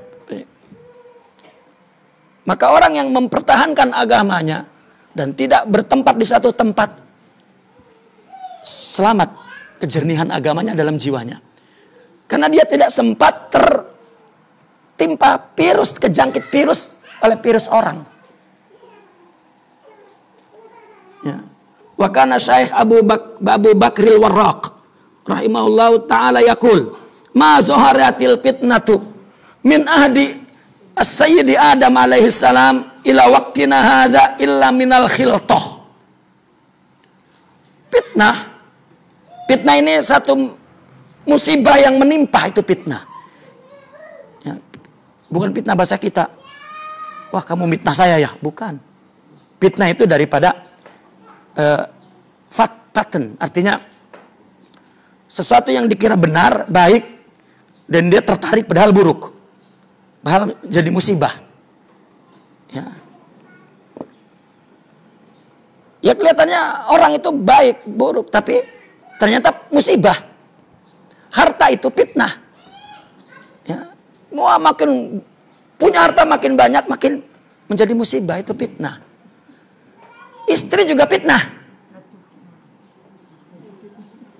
Maka orang yang mempertahankan agamanya dan tidak bertempat di satu tempat, selamat kejernihan agamanya dalam jiwanya. Karena dia tidak sempat tertimpa virus, kejangkit virus oleh virus orang. Ya. Wa kana Syekh Abu Bakril Warraq rahimahullahu taala yaqul, ma zaharatil fitnatu min ahdi as-sayyidi Adam alaihi salam ila waqtina hadza illa minal khiltah. Fitnah ini satu musibah yang menimpa, itu fitnah. Ya. Bukan fitnah bahasa kita. Wah, kamu fitnah saya ya, bukan. Fitnah itu daripada fatten, artinya sesuatu yang dikira benar, baik, dan dia tertarik padahal buruk, padahal jadi musibah. Ya kelihatannya orang itu baik, buruk, tapi ternyata musibah. Harta itu fitnah. Ya. Mau makin punya harta makin banyak, makin menjadi musibah, itu fitnah. Istri juga fitnah.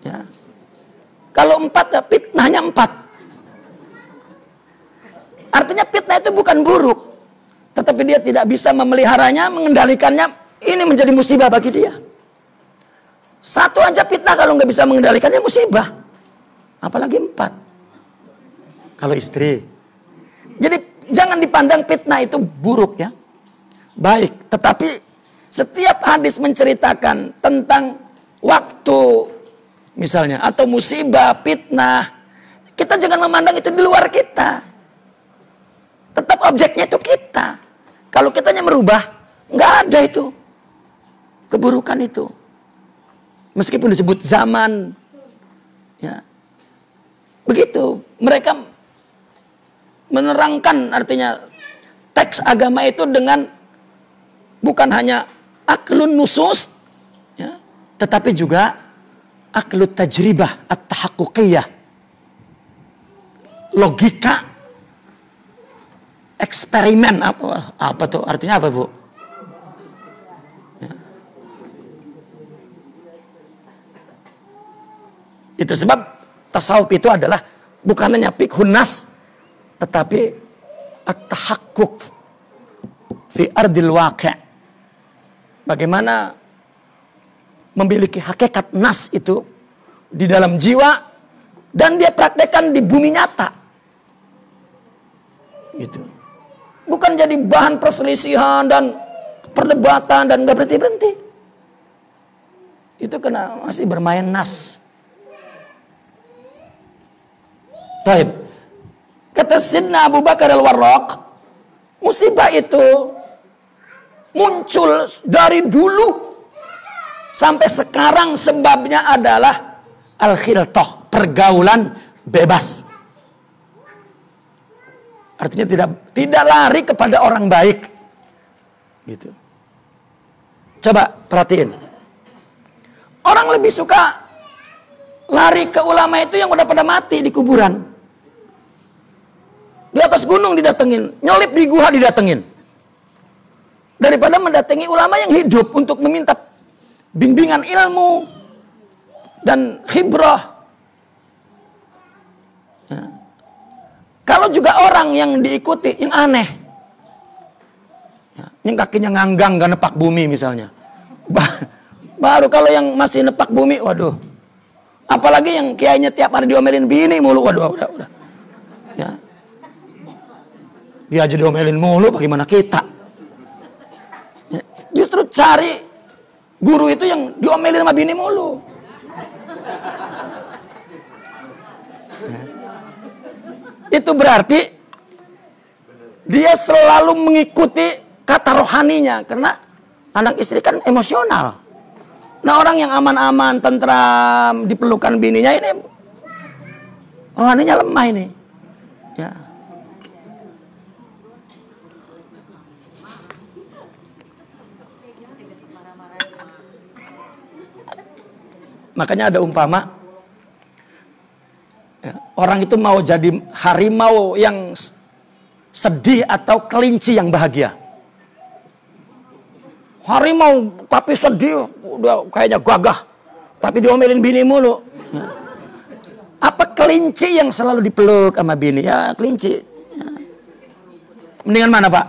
Ya. Kalau 4, ya fitnahnya 4. Artinya fitnah itu bukan buruk, tetapi dia tidak bisa memeliharanya, mengendalikannya. Ini menjadi musibah bagi dia. Satu aja fitnah kalau nggak bisa mengendalikannya musibah, apalagi 4. Kalau istri. Jadi jangan dipandang fitnah itu buruk, ya. Baik, tetapi setiap hadis menceritakan tentang waktu misalnya, atau musibah, fitnah, kita jangan memandang itu di luar kita. Tetap objeknya itu kita. Kalau kitanya merubah, nggak ada itu keburukan itu. Meskipun disebut zaman, ya. Begitu mereka menerangkan, artinya teks agama itu dengan bukan hanya aklun nusus, ya, tetapi juga aklut tajribah at-tahaqquqiyah, logika eksperimen. Apa tuh artinya, apa Bu? Ya. Itu sebab tasawuf itu adalah bukan hanya fiqhun nas, tetapi at-tahaqquq fi ardil waqi'. Bagaimana memiliki hakikat nas itu di dalam jiwa dan dia praktekkan di bumi nyata. Gitu. Bukan jadi bahan perselisihan dan perdebatan dan gak berhenti-berhenti. Itu kena masih bermain nas. Taib. Kata Sidna Abu Bakar Al-Warraq, musibah itu muncul dari dulu sampai sekarang, sebabnya adalah al-khiltah, pergaulan bebas. Artinya tidak lari kepada orang baik. Gitu. Coba perhatiin. Orang lebih suka lari ke ulama itu yang udah pada mati di kuburan. Di atas gunung didatengin, nyelip di gua didatengin. Daripada mendatangi ulama yang hidup untuk meminta bimbingan ilmu dan khibrah. Ya. Kalau juga orang yang diikuti yang aneh, ya, yang kakinya nganggang gak nepak bumi misalnya, baru kalau yang masih nepak bumi, waduh. Apalagi yang kiainya tiap hari diomelin bini mulu, waduh, udah. Ya. Dia aja diomelin mulu, bagaimana kita? Ya. Justru cari guru itu yang diomelin sama bini mulu. Ya. Itu berarti dia selalu mengikuti kata rohaninya, karena anak istri kan emosional. Nah, orang yang aman-aman, tentram, dipelukan bininya ini rohaninya lemah ini. Ya. Makanya ada umpama, ya, orang itu mau jadi harimau yang sedih atau kelinci yang bahagia. Harimau tapi sedih, udah kayaknya gagah, tapi diomelin bini mulu. Ya. Apa kelinci yang selalu dipeluk sama bini? Ya kelinci. Ya. Mendingan mana, Pak?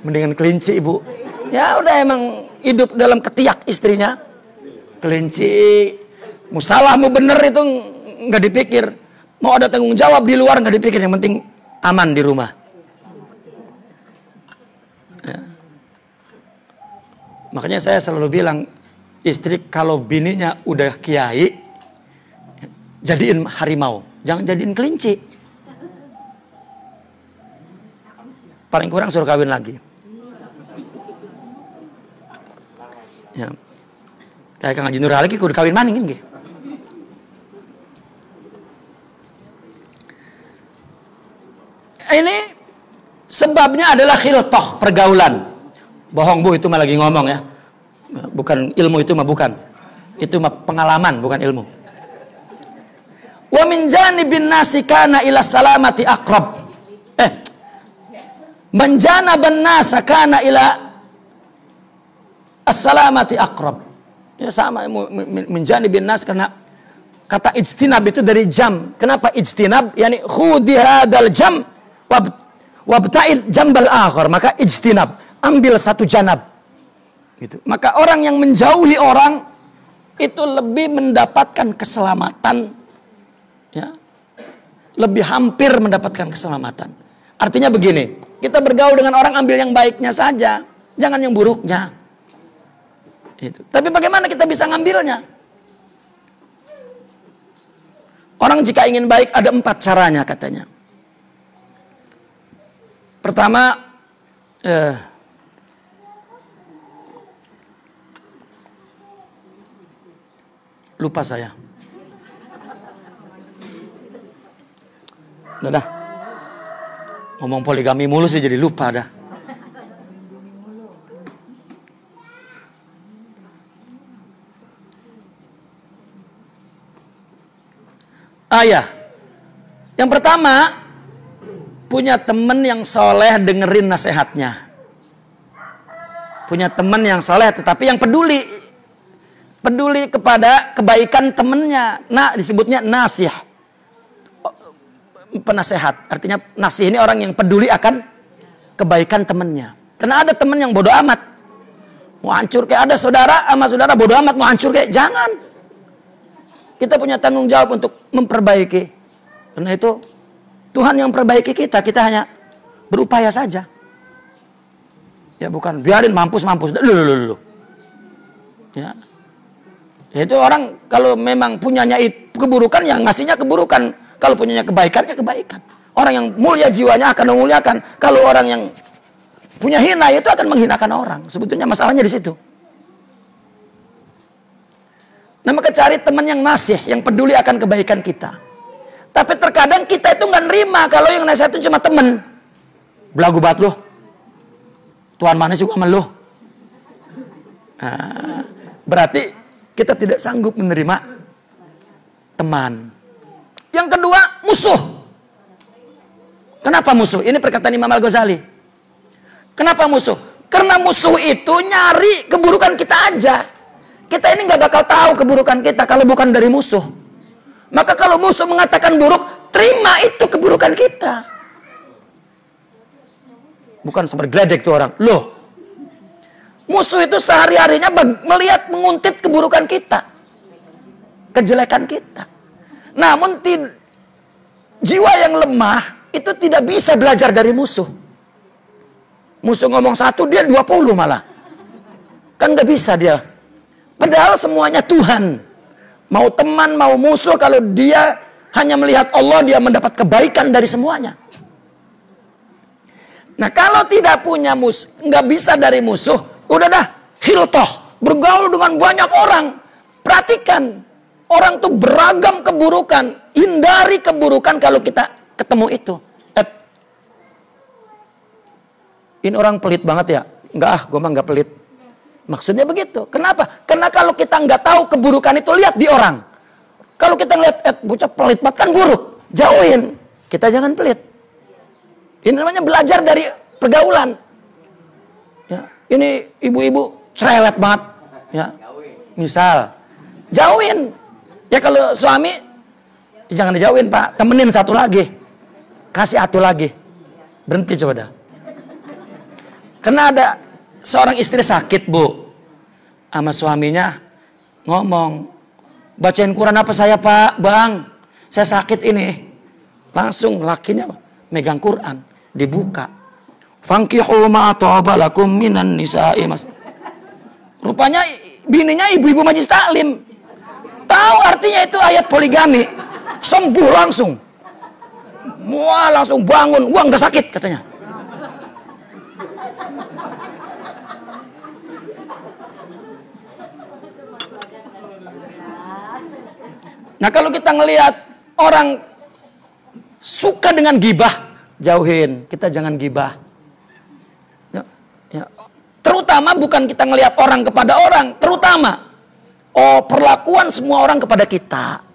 Mendingan kelinci, Ibu. Ya udah, emang hidup dalam ketiak istrinya. Kelinci. Mau salah mau bener itu nggak dipikir. Mau ada tanggung jawab di luar nggak dipikir. Yang penting aman di rumah. Ya. Makanya saya selalu bilang, istri kalau bininya udah kiai, jadiin harimau, jangan jadiin kelinci. Paling kurang suruh kawin lagi. Ya. Kayak Kang Haji Nur lagi kudu kawin maning nggih. Ini sebabnya adalah khiltah, pergaulan. Bohong Bu, itu mah lagi ngomong ya. Bukan ilmu, itu mah bukan. Itu mah pengalaman, bukan ilmu. Wa min janibin nasi kana ila salamati aqrab. Man janaban nasa kana ila as-salamati aqrab. Ya sama, menjanibin nas, karena kata ijtinab itu dari jam. Kenapa ijtinab? Yani khudi hadal jam wabta'id jambal akhar. Maka ijtinab, ambil satu janab. Gitu. Maka orang yang menjauhi orang itu lebih mendapatkan keselamatan. Ya. Lebih hampir mendapatkan keselamatan. Artinya begini, kita bergaul dengan orang, ambil yang baiknya saja, jangan yang buruknya. Itu. Tapi bagaimana kita bisa ngambilnya? Orang jika ingin baik ada 4 caranya katanya. Pertama, lupa saya. Udah. Ngomong poligami mulu sih jadi lupa dah. Ya. Yang pertama, punya teman yang soleh, dengerin nasihatnya. Punya teman yang soleh tetapi yang peduli. Peduli kepada kebaikan temannya. Nah, disebutnya nasih. Penasehat. Artinya nasih ini orang yang peduli akan kebaikan temannya. Karena ada teman yang bodoh amat. Mau hancur kayak ada saudara sama saudara bodo amat mau hancur kayak. Jangan. Kita punya tanggung jawab untuk memperbaiki. Karena itu Tuhan yang perbaiki kita. Kita hanya berupaya saja. Ya bukan biarin mampus. Dulu. Ya. Itu orang kalau memang punyanya keburukan ya ngasihnya keburukan. Kalau punyanya kebaikan ya kebaikan. Orang yang mulia jiwanya akan memuliakan. Kalau orang yang punya hina itu akan menghinakan orang. Sebetulnya masalahnya di situ. Nah, maka cari teman yang nasih, yang peduli akan kebaikan kita. Tapi terkadang kita itu nggak nerima kalau yang nasihat itu cuma teman. Belagu banget loh. Tuhan mana juga sama lo. Nah, berarti kita tidak sanggup menerima teman. Yang kedua, musuh. Kenapa musuh? Ini perkataan Imam Al-Ghazali. Kenapa musuh? Karena musuh itu nyari keburukan kita aja. Kita ini nggak bakal tahu keburukan kita kalau bukan dari musuh. Maka kalau musuh mengatakan buruk, terima itu keburukan kita. Bukan seperti geledek tuh orang. Loh, musuh itu sehari-harinya melihat menguntit keburukan kita. Kejelekan kita. Namun jiwa yang lemah itu tidak bisa belajar dari musuh. Musuh ngomong 1, dia 20 malah. Kan nggak bisa dia. Padahal semuanya Tuhan. Mau teman, mau musuh, kalau dia hanya melihat Allah, dia mendapat kebaikan dari semuanya. Nah, kalau tidak punya musuh, nggak bisa dari musuh, udah dah, hiltoh, bergaul dengan banyak orang. Perhatikan, orang tuh beragam keburukan. Hindari keburukan kalau kita ketemu itu. Ini orang pelit banget ya? Enggak, gue mah nggak pelit. Maksudnya begitu. Kenapa? Karena kalau kita nggak tahu keburukan itu, lihat di orang. Kalau kita ngeliat, bocah pelit banget kan buruk. Jauhin. Kita jangan pelit. Ini namanya belajar dari pergaulan. Ya, ini ibu-ibu cerewet banget. Ya, misal, jauhin. Ya kalau suami, jangan dijauhin Pak. Temenin satu lagi. Kasih satu lagi. Berhenti coba dah. Karena ada seorang istri sakit, Bu. Sama suaminya ngomong, bacain Quran apa saya, Pak? Bang, saya sakit ini. Langsung lakinya megang Quran, dibuka. Fankihu ma ta'aba lakum minan nisa'i. Rupanya bininya ibu-ibu majlis taklim. Tahu artinya itu ayat poligami. Sembuh langsung. Wah, langsung bangun. Wah, nggak sakit katanya. Nah, kalau kita ngelihat orang suka dengan gibah, jauhin. Kita jangan gibah. Ya. Terutama bukan kita ngelihat orang kepada orang, terutama perlakuan semua orang kepada kita.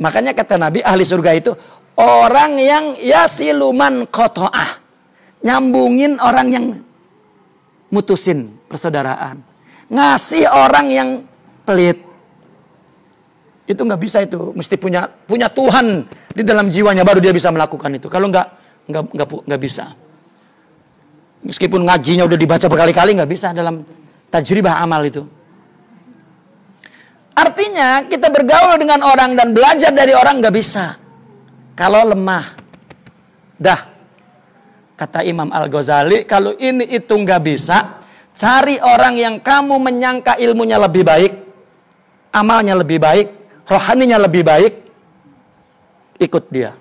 Makanya kata Nabi, ahli surga itu orang yang yasiluman qata'ah. Nyambungin orang yang mutusin persaudaraan. Ngasih orang yang pelit. Itu nggak bisa itu, mesti punya Tuhan di dalam jiwanya baru dia bisa melakukan itu. Kalau nggak bisa. Meskipun ngajinya udah dibaca berkali-kali nggak bisa dalam tajribah amal itu. Artinya kita bergaul dengan orang dan belajar dari orang nggak bisa. Kalau lemah, dah kata Imam Al-Ghazali, kalau ini itu nggak bisa, cari orang yang kamu menyangka ilmunya lebih baik, amalnya lebih baik, rohaninya lebih baik, ikut dia.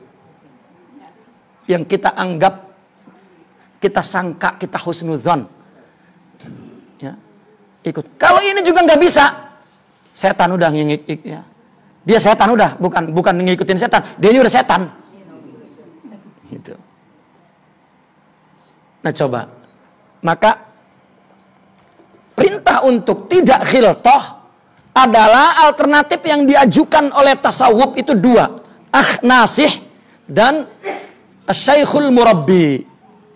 Yang kita anggap, kita sangka, kita husnudzon, ya, ikut. Kalau ini juga nggak bisa, setan udah ya. Dia setan udah, bukan ngikutin setan, dia ini udah setan. Gitu. Nah coba, maka perintah untuk tidak khiltoh adalah alternatif yang diajukan oleh tasawuf itu 2. Nasih dan syaikhul murabbi.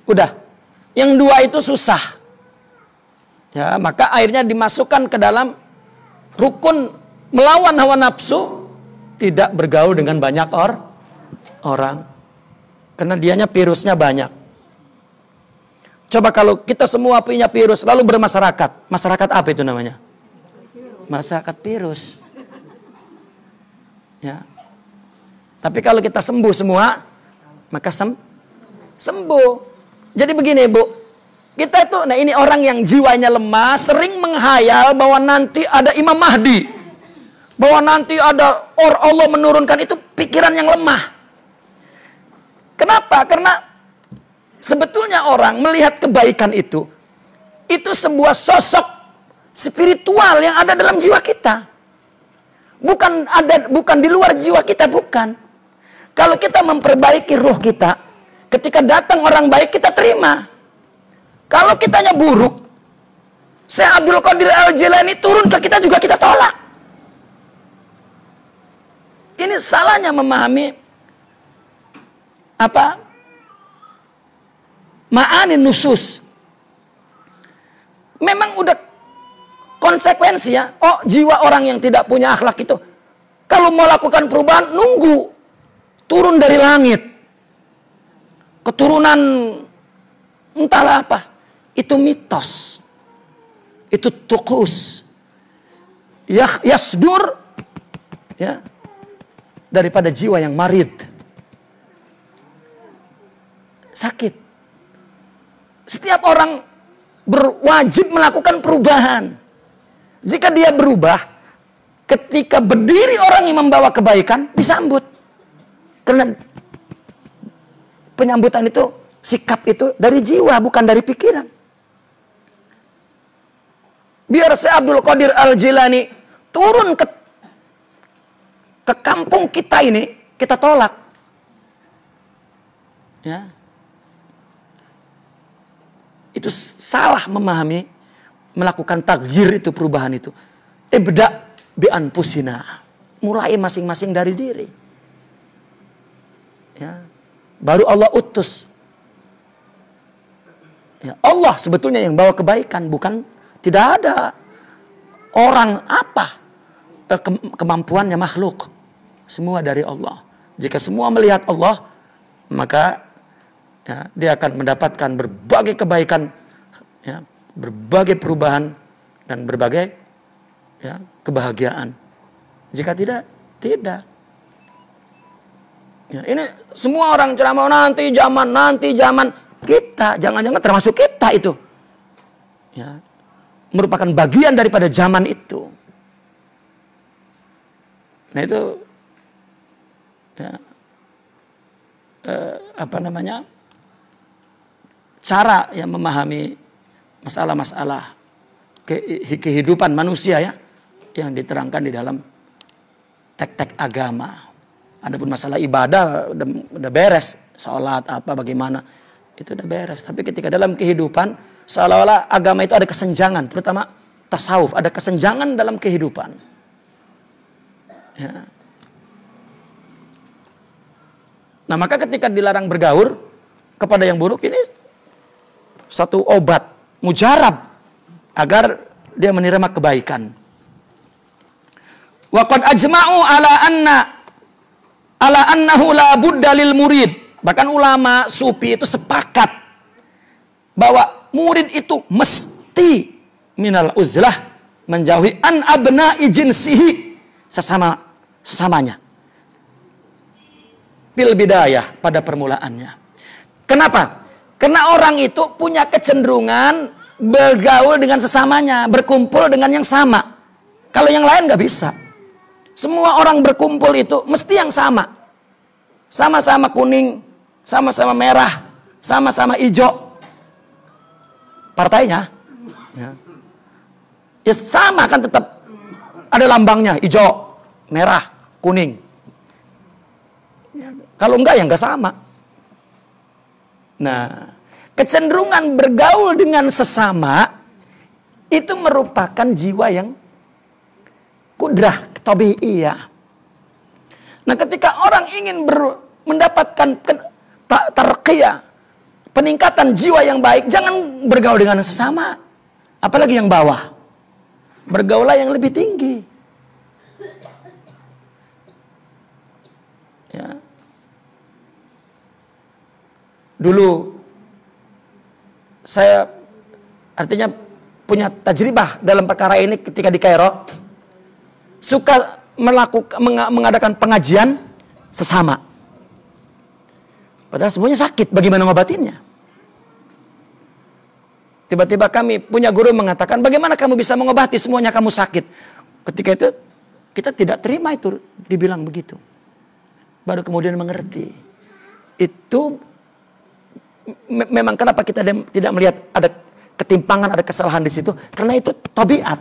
Udah. Yang 2 itu susah. Ya, maka akhirnya dimasukkan ke dalam rukun melawan hawa nafsu, tidak bergaul dengan banyak orang. Karena dianya virusnya banyak. Coba kalau kita semua punya virus lalu bermasyarakat. Masyarakat apa itu namanya? Masyarakat virus. Ya. Tapi kalau kita sembuh semua, maka sembuh. Jadi begini, Bu. Kita itu, nah ini orang yang jiwanya lemah, sering menghayal bahwa nanti ada Imam Mahdi. Bahwa nanti ada Allah menurunkan, itu pikiran yang lemah. Kenapa? Karena sebetulnya orang melihat kebaikan itu sebuah sosok spiritual yang ada dalam jiwa kita. Bukan di luar jiwa kita, bukan. Kalau kita memperbaiki ruh kita, ketika datang orang baik kita terima. Kalau kitanya buruk, Syekh Abdul Qadir Al-Jilani turun ke kita juga kita tolak. Ini salahnya memahami ma'ani nusus. Memang udah konsekuensi ya. Oh, jiwa orang yang tidak punya akhlak itu, kalau mau lakukan perubahan, nunggu turun dari langit. Keturunan entahlah apa. Itu mitos. Itu tukus. Yasdur ya, daripada jiwa yang marid. Sakit. Setiap orang berwajib melakukan perubahan. Jika dia berubah, ketika berdiri orang yang membawa kebaikan, disambut. Karena penyambutan itu, sikap itu dari jiwa, bukan dari pikiran. Biar Syekh Abdul Qadir Al-Jilani turun ke kampung kita ini, kita tolak. Ya. Itu salah memahami, melakukan taghyir itu, perubahan itu. Ibda bi anfusina. Mulai masing-masing dari diri. Ya. Baru Allah utus. Ya, Allah sebetulnya yang bawa kebaikan, bukan, tidak ada orang kemampuannya makhluk. Semua dari Allah. Jika semua melihat Allah, maka ya, dia akan mendapatkan berbagai kebaikan, ya, berbagai perubahan, dan berbagai ya, kebahagiaan. Jika tidak, tidak. Ya, ini semua orang ceramah nanti zaman kita, jangan-jangan termasuk kita itu. Ya, merupakan bagian daripada zaman itu. Nah itu ya, cara yang memahami masalah-masalah kehidupan manusia ya, yang diterangkan di dalam tek-tek agama. Adapun masalah ibadah udah beres, sholat apa bagaimana itu udah beres. Tapi ketika dalam kehidupan seolah-olah agama itu ada kesenjangan, terutama tasawuf, ada kesenjangan dalam kehidupan. Ya. Nah maka ketika dilarang bergaul kepada yang buruk, ini satu obat mujarab agar dia menerima kebaikan. Wa qad ajma'u ala annahu la budda lil murid. Bahkan ulama sufi itu sepakat bahwa murid itu mesti minal uzlah, menjauhi an abna'i jinsihi, sesamanya. Fil bidayah, pada permulaannya. Kenapa? Karena orang itu punya kecenderungan bergaul dengan sesamanya, berkumpul dengan yang sama. Kalau yang lain nggak bisa. Semua orang berkumpul itu mesti yang sama. Sama-sama kuning, sama-sama merah, sama-sama hijau. Partainya. Ya sama kan, tetap ada lambangnya, hijau, merah, kuning. Ya, kalau enggak ya enggak sama. Nah, kecenderungan bergaul dengan sesama itu merupakan jiwa yang kudrah tabi'iyah. Nah, ketika orang ingin mendapatkan tarqiyah, peningkatan jiwa yang baik, jangan bergaul dengan sesama, apalagi yang bawah. Bergaulah yang lebih tinggi. Ya. Dulu saya artinya punya tajribah dalam perkara ini ketika di Kairo, suka mengadakan pengajian sesama. Padahal semuanya sakit, bagaimana ngobatinnya? Tiba-tiba kami punya guru mengatakan, bagaimana kamu bisa mengobati semuanya kamu sakit? Ketika itu kita tidak terima itu dibilang begitu. Baru kemudian mengerti. Itu memang kenapa kita tidak melihat ada ketimpangan, ada kesalahan di situ? Karena itu tabiat.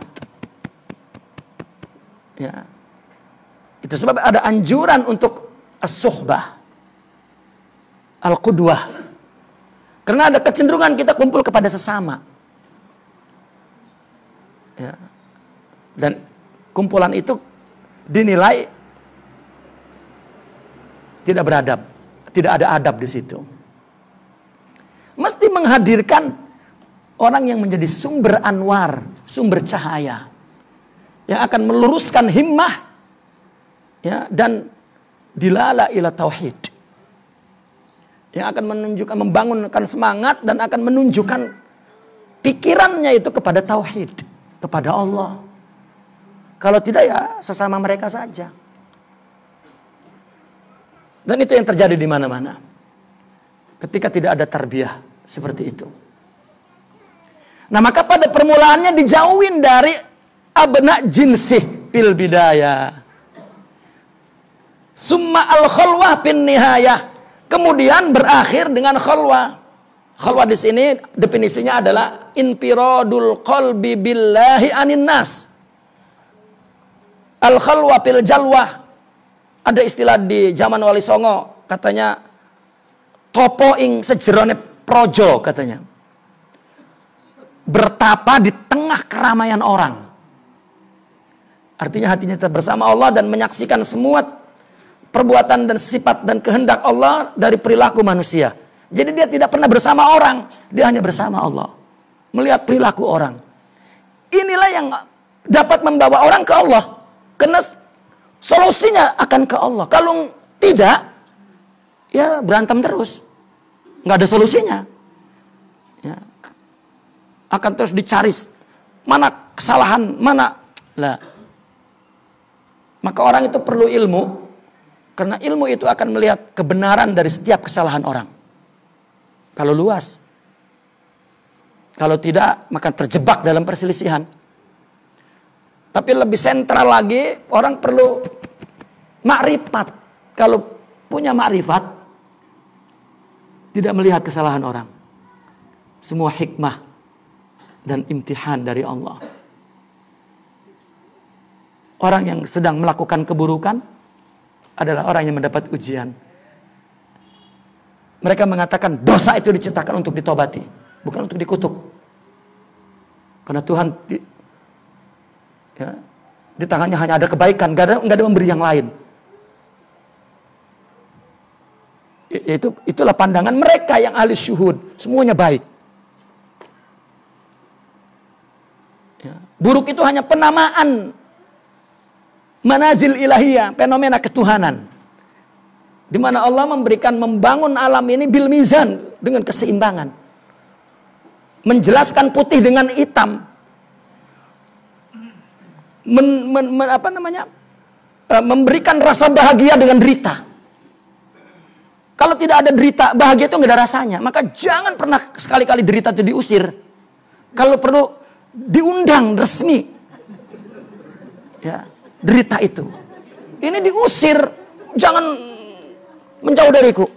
Ya. Itu sebab ada anjuran untuk as-suhbah, al-qudwah. Karena ada kecenderungan kita kumpul kepada sesama. Ya. Dan kumpulan itu dinilai tidak beradab, tidak ada adab di situ. Mesti menghadirkan orang yang menjadi sumber anwar, sumber cahaya, yang akan meluruskan himmah, ya, dan dilala ila tauhid, yang akan menunjukkan, membangunkan semangat dan akan menunjukkan pikirannya itu kepada tauhid, kepada Allah. Kalau tidak ya sesama mereka saja. Dan itu yang terjadi di mana-mana. Ketika tidak ada tarbiyah seperti itu. Nah, maka pada permulaannya dijauhin dari abna jinsih fil bidayah. Summa al-khalwah bin nihayah. Kemudian berakhir dengan khalwah. Khalwah di sini definisinya adalah infiradul qalbi billahi anin nas. Al-khalwah fil jalwah. Ada istilah di zaman Wali Songo, katanya topo ing sejerone projo, katanya. Bertapa di tengah keramaian orang. Artinya hatinya tetap bersama Allah dan menyaksikan semua perbuatan dan sifat dan kehendak Allah dari perilaku manusia. Jadi dia tidak pernah bersama orang, dia hanya bersama Allah. Melihat perilaku orang. Inilah yang dapat membawa orang ke Allah. Karena solusinya akan ke Allah. Kalau tidak, ya berantem terus. Nggak ada solusinya. Ya. Akan terus dicari mana kesalahan, mana. Lah. Maka orang itu perlu ilmu. Karena ilmu itu akan melihat kebenaran dari setiap kesalahan orang. Kalau luas. Kalau tidak, maka terjebak dalam perselisihan. Tapi lebih sentral lagi, orang perlu makrifat. Kalau punya makrifat, tidak melihat kesalahan orang. Semua hikmah dan imtihan dari Allah. Orang yang sedang melakukan keburukan adalah orang yang mendapat ujian. Mereka mengatakan dosa itu diciptakan untuk ditobati, bukan untuk dikutuk. Karena Tuhan di tangannya hanya ada kebaikan, nggak ada memberi yang lain. Itulah pandangan mereka yang ahli syuhud, semuanya baik. Ya. Buruk itu hanya penamaan manazil ilahiyah, fenomena ketuhanan, di mana Allah membangun alam ini bil mizan, dengan keseimbangan, menjelaskan putih dengan hitam. Memberikan rasa bahagia dengan derita. Kalau tidak ada derita, bahagia itu nggak ada rasanya. Maka jangan pernah sekali-kali derita itu diusir. Kalau perlu diundang resmi, ya, derita itu. Ini diusir, jangan menjauh dariku.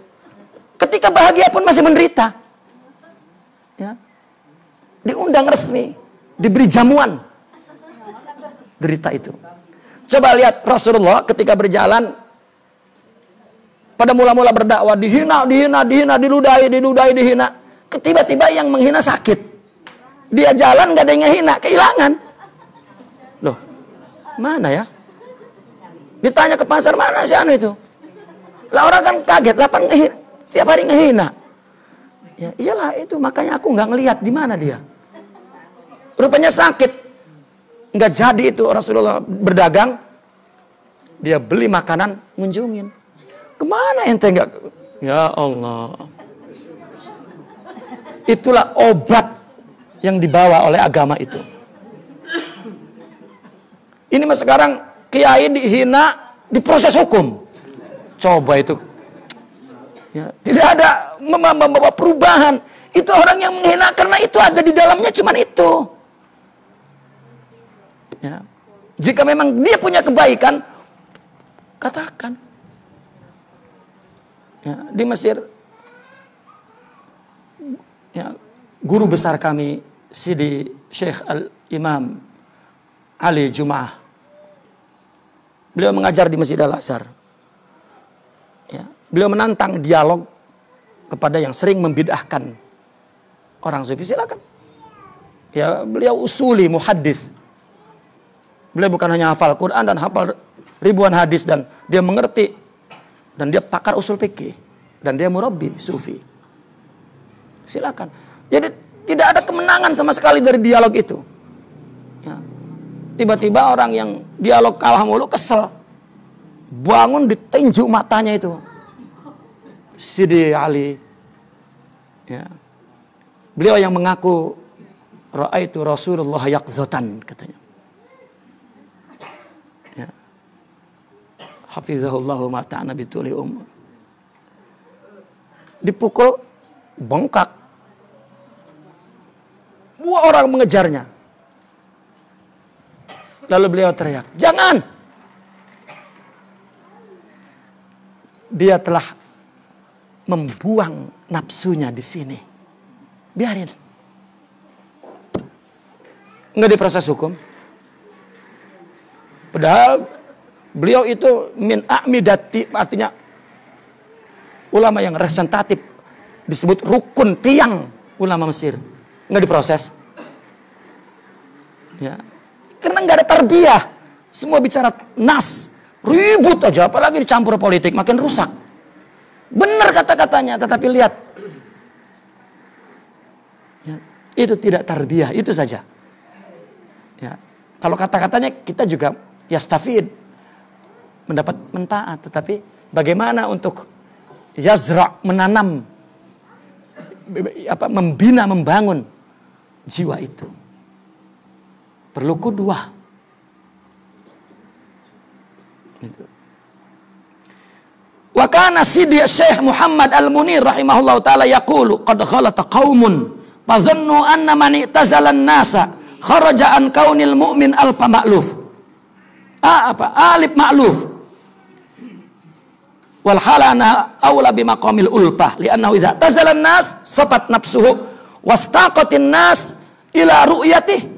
Ketika bahagia pun masih menderita, ya, diundang resmi, diberi jamuan. Derita itu. Coba lihat Rasulullah ketika berjalan, pada mula-mula berdakwah, dihina, diludahi, dihina. Tiba-tiba yang menghina sakit. Dia jalan gak ada yang ngehina, kehilangan. Loh, mana ya? Ditanya ke pasar, mana si anu itu? Lah orang kan kaget, tiap hari ngehina. Ya iyalah itu, makanya aku gak ngelihat di mana dia. Rupanya sakit. Nggak jadi itu Rasulullah berdagang, dia beli makanan, ngunjungin. Kemana ente nggak? Ya Allah. Itulah obat yang dibawa oleh agama itu. Ini mas sekarang kiai dihina, diproses hukum. Coba itu. Ya, tidak ada membawa perubahan. Itu orang yang menghina karena itu ada di dalamnya cuman itu. Ya. Jika memang dia punya kebaikan, katakan. Ya, di Mesir, ya, guru besar kami, Sidi Syekh Al-Imam Ali Jum'ah, beliau mengajar di Masjid Al-Azhar. Ya, beliau menantang dialog kepada yang sering membid'ahkan orang sufi. Silakan. Ya, beliau usuli muhaddis. Beliau bukan hanya hafal Quran dan hafal ribuan hadis, dan dia mengerti, dan dia pakar usul fikih, dan dia murabbi sufi. Silakan. Jadi tidak ada kemenangan sama sekali dari dialog itu. Ya. Tiba-tiba orang yang dialog kalah mulu kesel, bangun ditinju matanya itu. Sidi Ali, ya. Beliau yang mengaku ra'aitu Rasulullah yaqzatan, katanya. Ya. Hafizahullahu ma ta'ana bituli umur. Dipukul, bengkak. Dua orang mengejarnya. Lalu beliau teriak, jangan! Dia telah membuang nafsunya di sini. Biarin. Nggak diproses hukum. Padahal beliau itu min a'midati, artinya ulama yang representatif, disebut rukun tiang ulama Mesir. Nggak diproses. Ya. Karena nggak ada tarbiyah. Semua bicara nas. Ribut aja, apalagi dicampur politik, makin rusak. Benar kata-katanya, tetapi lihat. Ya, itu tidak tarbiyah, itu saja. Ya. Kalau kata-katanya kita juga yastafid, mendapat manfaat, tetapi bagaimana untuk yazra', menanam, membina, membangun jiwa itu. Perlu qudwah. Itu. Wa kana Sidi Syekh Muhammad Al-Munir rahimahullahu taala yaqulu qad khalata qaumun fadhannu anna man i'tazala an-nasa kharaja an kaunil mu'min alfa ma'luf. Alif ma'luf. Wal halana aula bi maqamil ulfah li'annahu idza tazala an-nas safat nafsuhu wastaqatin nas ila ru'yatihi.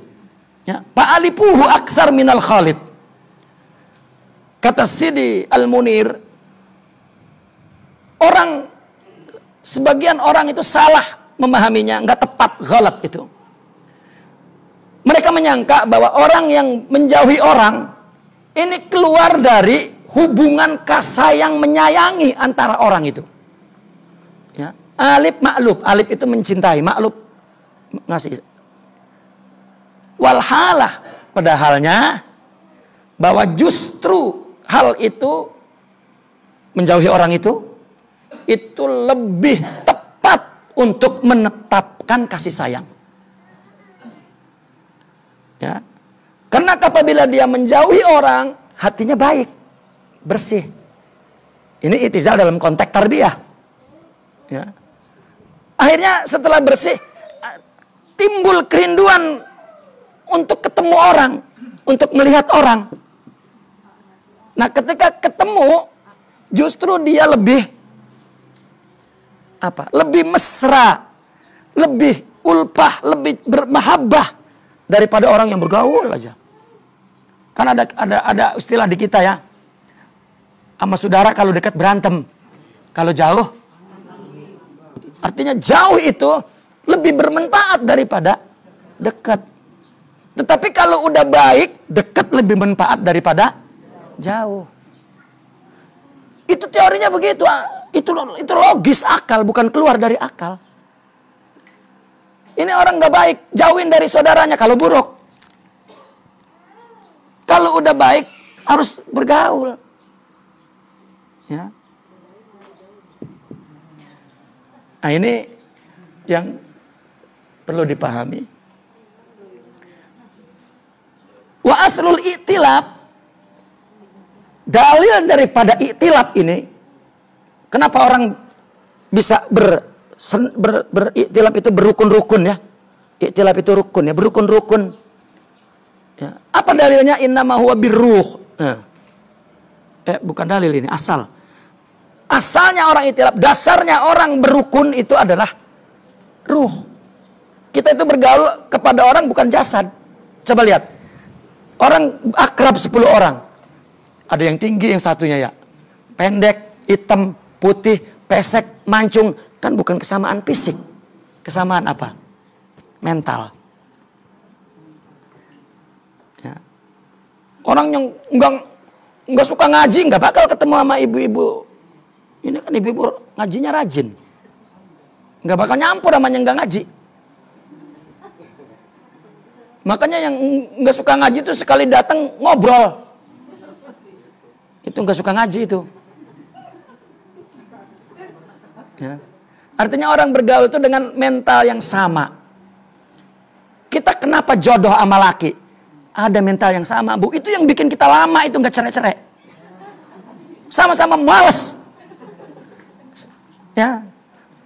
Ya, fa'alipuhu aksar minal khalid. Kata Sidi Al-Munir, sebagian orang itu salah memahaminya, nggak tepat, ghalat itu. Mereka menyangka bahwa orang yang menjauhi orang ini keluar dari hubungan kasayang menyayangi antara orang itu. Ya. Alif ma'luf, alif itu mencintai, ma'luf ngasih. Walhalah, padahalnya bahwa justru hal itu menjauhi orang itu lebih tepat untuk menetapkan kasih sayang. Ya. Karena apabila dia menjauhi orang, hatinya baik, bersih. Ini itizal dalam konteks tarbiyah. Ya. Akhirnya setelah bersih, timbul kerinduan untuk ketemu orang, untuk melihat orang. Nah, ketika ketemu, justru dia lebih lebih mesra, lebih ulpah, lebih bermahabbah daripada orang yang bergaul aja. Kan ada istilah di kita ya. Sama saudara kalau dekat berantem, kalau jauh, artinya jauh itu lebih bermanfaat daripada dekat. Tetapi kalau udah baik, dekat lebih bermanfaat daripada jauh. Itu teorinya begitu. Itu logis akal, bukan keluar dari akal. Ini orang nggak baik, jauhin dari saudaranya kalau buruk. Kalau udah baik, harus bergaul. Ya. Nah, ini yang Perlu dipahami. Wa aslul i'tilab, dalil daripada i'tilab ini, kenapa orang bisa beriktilab itu berukun-rukun ya. I'tilab itu rukun ya, berukun-rukun. Ya. Apa dalilnya? Innama huwa birruh. Bukan dalil ini, asal. Asalnya orang i'tilab, dasarnya orang berukun itu adalah ruh. Kita itu bergaul kepada orang bukan jasad. Coba lihat. Orang akrab 10 orang. Ada yang tinggi, yang satunya ya pendek, hitam, putih, pesek, mancung. Kan bukan kesamaan fisik. Kesamaan apa? Mental. Ya. Orang yang nggak suka ngaji, nggak bakal ketemu sama ibu-ibu. Ini kan ibu-ibu ngajinya rajin. Nggak bakal nyampur sama yang nggak ngaji. Makanya yang nggak suka ngaji itu sekali datang ngobrol. Itu nggak suka ngaji itu. Ya. Artinya orang bergaul itu dengan mental yang sama. Kita kenapa jodoh sama laki? Ada mental yang sama, Bu. Itu yang bikin kita lama itu nggak cerai-cerai. Sama-sama malas. Ya.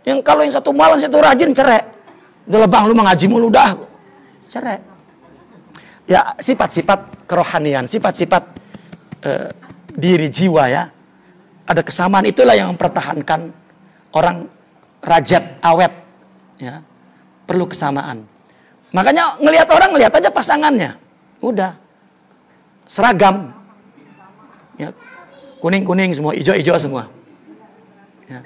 Yang kalau yang satu malas itu rajin cerai. Udah bang, lu mengaji mulu dah. Cerai. Ya, sifat-sifat kerohanian, sifat-sifat diri jiwa ya. Ada kesamaan, itulah yang mempertahankan orang rajat, awet ya. Perlu kesamaan. Makanya ngelihat orang, ngelihat aja pasangannya. Udah. Seragam. Ya. Kuning-kuning semua, hijau-hijau semua. Ya.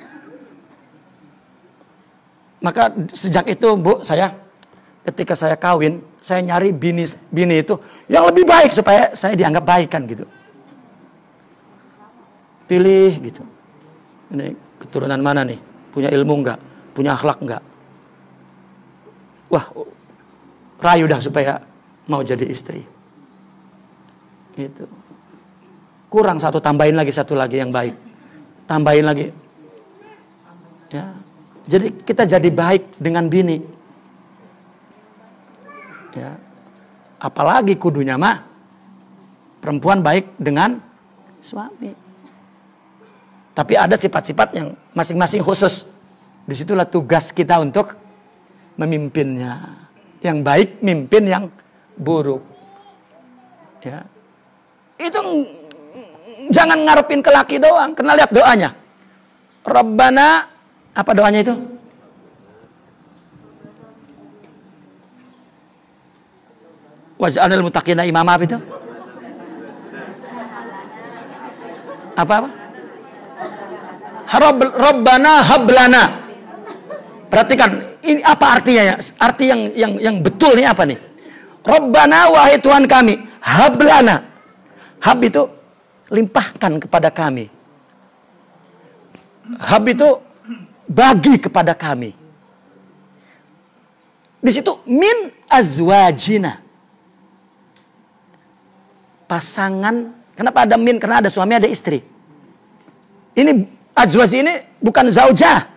Maka sejak itu, Bu, ketika saya kawin, saya nyari bini itu yang lebih baik supaya saya dianggap baik kan gitu. Pilih gitu. Ini keturunan mana nih? Punya ilmu enggak? Punya akhlak enggak? Wah, rayu dah supaya mau jadi istri. Itu. Kurang satu, tambahin lagi satu lagi yang baik. Tambahin lagi. Ya. Jadi kita jadi baik dengan bini. Ya. Apalagi kudunya mah perempuan baik dengan suami. Tapi ada sifat-sifat yang masing-masing khusus. Disitulah tugas kita untuk memimpinnya. Yang baik mimpin yang buruk. Ya. Itu jangan ngarepin ke laki doang. Kena lihat doanya. Rabbana, apa doanya itu? Waj'alnal muttaqina imama, apa itu? Apa? Rabbana hablana. Perhatikan, ini apa artinya ya? Arti yang betul nih apa nih? Rabbana, wahai Tuhan kami, hablana. Hab itu limpahkan kepada kami. Hab itu bagi kepada kami. Di situ min azwajina. Pasangan, kenapa ada min? Karena ada suami, ada istri. Ini azwaj ini bukan zaujah.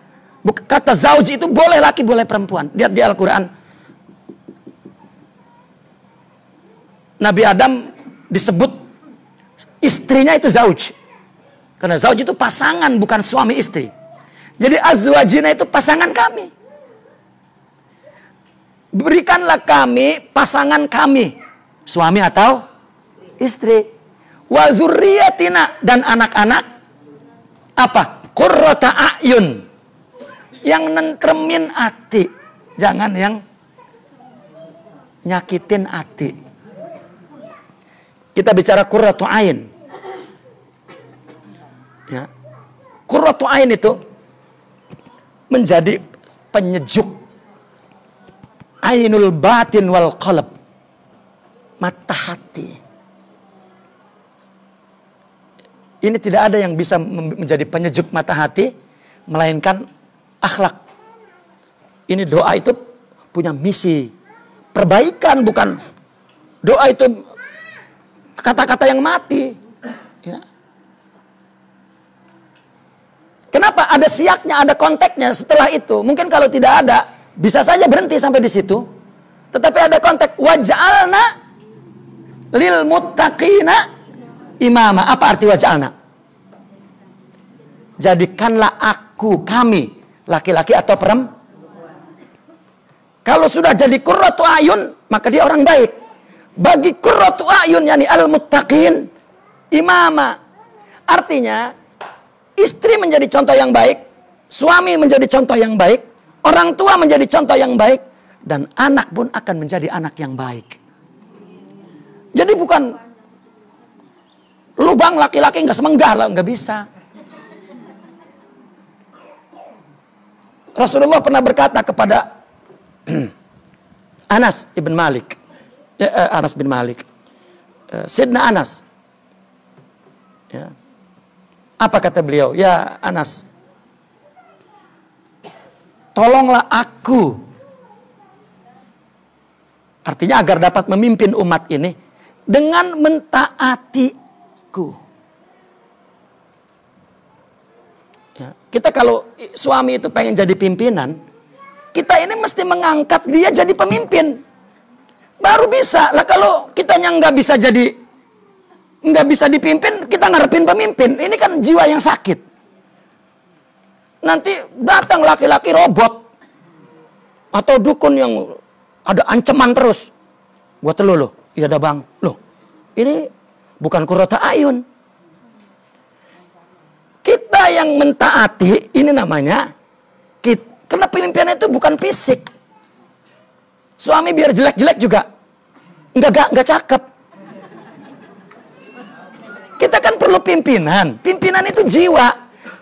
Kata zauj itu boleh laki, boleh perempuan. Lihat di Al-Quran. Nabi Adam disebut istrinya itu zauj. Karena zauj itu pasangan, bukan suami istri. Jadi azwajina itu pasangan kami. Berikanlah kami pasangan kami. Suami atau istri. Wa dzurriyyatina, dan anak-anak apa? Qurrata a'yun. Yang nentremin hati, jangan yang nyakitin hati. Kita bicara qurratu ain. Ya. Qurratu ain itu menjadi penyejuk ainul batin wal qalb, mata hati. Ini tidak ada yang bisa menjadi penyejuk mata hati melainkan akhlak. Ini doa itu punya misi perbaikan, bukan doa itu kata-kata yang mati. Ya. Kenapa? Ada siaknya, ada konteksnya setelah itu. Mungkin kalau tidak ada, Bisa saja berhenti sampai di situ. Tetapi ada konteks waj'alna lil muttaqina imama. Apa arti waj'alna? Jadikanlah kami, laki-laki atau perempuan. Kalau sudah jadi qurratu ayun, maka dia orang baik. Bagi qurratu ayun, yakni al-muttaqin imama. Artinya, istri menjadi contoh yang baik, suami menjadi contoh yang baik, orang tua menjadi contoh yang baik, dan anak pun akan menjadi anak yang baik. Jadi bukan lubang laki-laki nggak semenggah lah, nggak bisa. Rasulullah pernah berkata kepada Anas bin Malik, Sidna Anas, ya. Apa kata beliau? Ya Anas, tolonglah aku. Artinya agar dapat memimpin umat ini dengan mentaatiku. Ya. Kita kalau suami itu pengen jadi pimpinan, kita ini mesti mengangkat dia jadi pemimpin. Baru bisa. Lah kalau kitanya nggak bisa dipimpin, kita ngarepin pemimpin. Ini kan jiwa yang sakit. Nanti datang laki-laki robot. Atau dukun yang ada ancaman terus. Gua telu loh. Iya dah bang. Loh, ini bukan qurratu ayun. Kita yang mentaati, ini namanya karena pemimpinnya itu bukan fisik. Suami biar jelek-jelek juga nggak cakep. Kita kan perlu pimpinan. Pimpinan itu jiwa.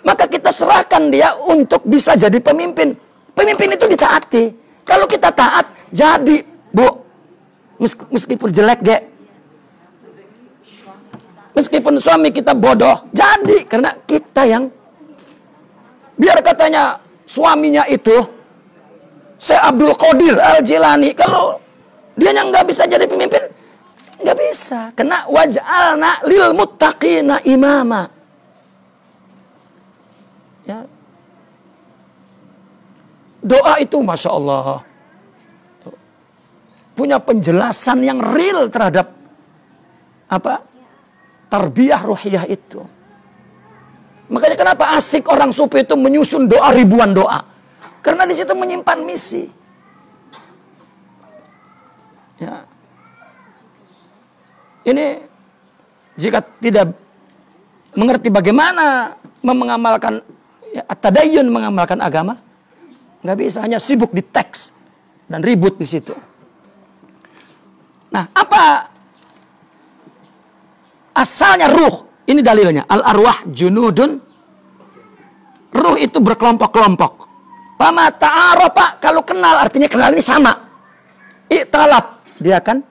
Maka kita serahkan dia untuk bisa jadi pemimpin. Pemimpin itu ditaati. Kalau kita taat, jadi, Bu. Meskipun jelek, Ge. Meskipun suami kita bodoh, jadi. Karena kita yang, biar katanya suaminya itu, Syekh Abdul Qadir Al-Jilani. Kalau dia yang nggak bisa jadi pemimpin, nggak bisa. Kena waj'alna lil muttaqina imama. Ya. Doa itu Masya Allah punya penjelasan yang real terhadap apa? Tarbiyah ruhiyah itu. Makanya kenapa asik orang sufi itu menyusun doa ribuan doa. Karena di situ menyimpan misi. Ya. Ini jika tidak mengerti bagaimana mengamalkan at-tadayyun, mengamalkan agama, nggak bisa, hanya sibuk di teks dan ribut di situ. Nah, apa asalnya ruh? Ini dalilnya. Al-arwah junudun. Ruh itu berkelompok-kelompok. Pama ta'arafa, kalau kenal, artinya kenal ini sama. I'talab, dia kan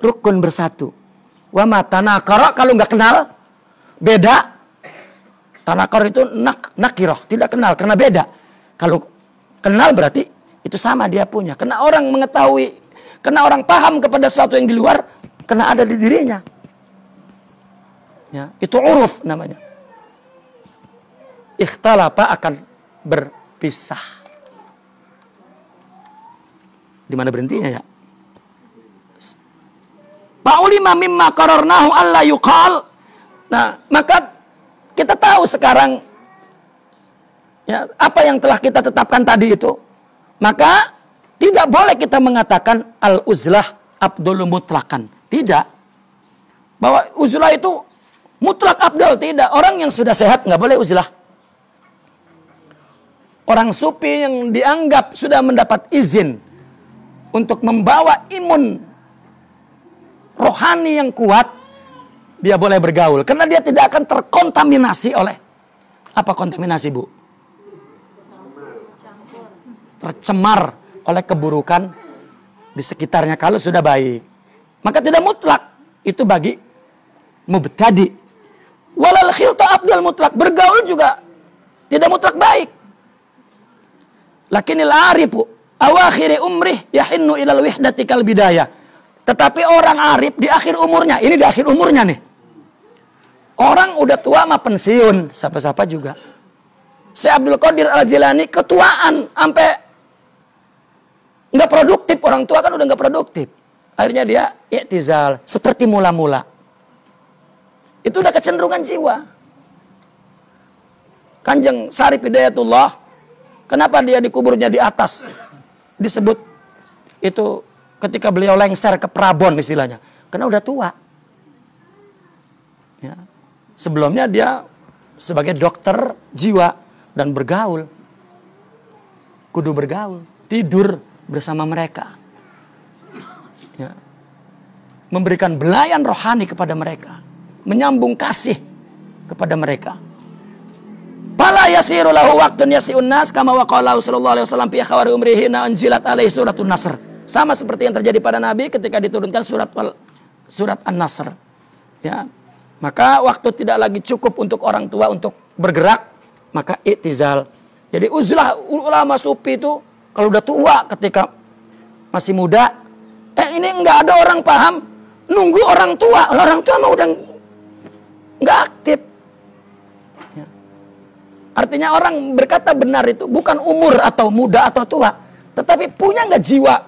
rukun bersatu. Wa ma tanakara, kalau nggak kenal, beda. Tanakar itu nakirah, tidak kenal karena beda. Kalau kenal berarti itu sama dia punya. Karena orang mengetahui, karena orang paham kepada sesuatu yang di luar, karena ada di dirinya. Ya, itu uruf namanya. Ikhtalafa akan berpisah. Di mana berhentinya ya? Fa'ulima mimma qararnahu alla yuqal. Nah, maka kita tahu sekarang ya, apa yang telah kita tetapkan tadi itu. Maka tidak boleh kita mengatakan al-uzlah abdul mutlakan. Tidak. Bahwa uzlah itu mutlak abdul, tidak. Orang yang sudah sehat nggak boleh uzlah. Orang sufi yang dianggap sudah mendapat izin untuk membawa imun rohani yang kuat, dia boleh bergaul. Karena dia tidak akan terkontaminasi oleh, apa kontaminasi, Bu? Tercemar oleh keburukan di sekitarnya kalau sudah baik. Maka tidak mutlak. Itu bagi mubtadi. Walal khilta abdal mutlak. Bergaul juga tidak mutlak baik. Lakinil arifu awakhiri umrih yahinnu ilal wihdati kal bidayah. Tetapi orang arif di akhir umurnya, ini di akhir umurnya nih. Orang udah tua mah pensiun, siapa-siapa juga. Syekh Abdul Qadir Al-Jilani ketuaan sampai Nggak produktif, orang tua kan udah nggak produktif. Akhirnya dia i'tizal, seperti mula-mula. Itu udah kecenderungan jiwa. Kanjeng Syarif Hidayatullah, kenapa dia dikuburnya di atas? Disebut itu ketika beliau lengser ke Prabon istilahnya. Karena udah tua. Ya. Sebelumnya dia sebagai dokter jiwa dan bergaul. Kudu bergaul. Tidur bersama mereka. Ya. Memberikan belayan rohani kepada mereka. Menyambung kasih kepada mereka. Fala yasiru lahu waqtun yasi'un nas kama waqala sallallahu alaihi wasallam fi akhwari umrihi anzilat alaihi suratun Nasr. Sama seperti yang terjadi pada Nabi ketika diturunkan surat An-Nasr. Ya. Maka waktu tidak lagi cukup untuk orang tua untuk bergerak, maka i'tizal. Jadi uzlah ulama sufi itu kalau udah tua ketika masih muda, ini enggak ada orang paham nunggu orang tua. Orang tua mah udah enggak aktif. Artinya orang berkata benar itu bukan umur atau muda atau tua. Tetapi punya nggak jiwa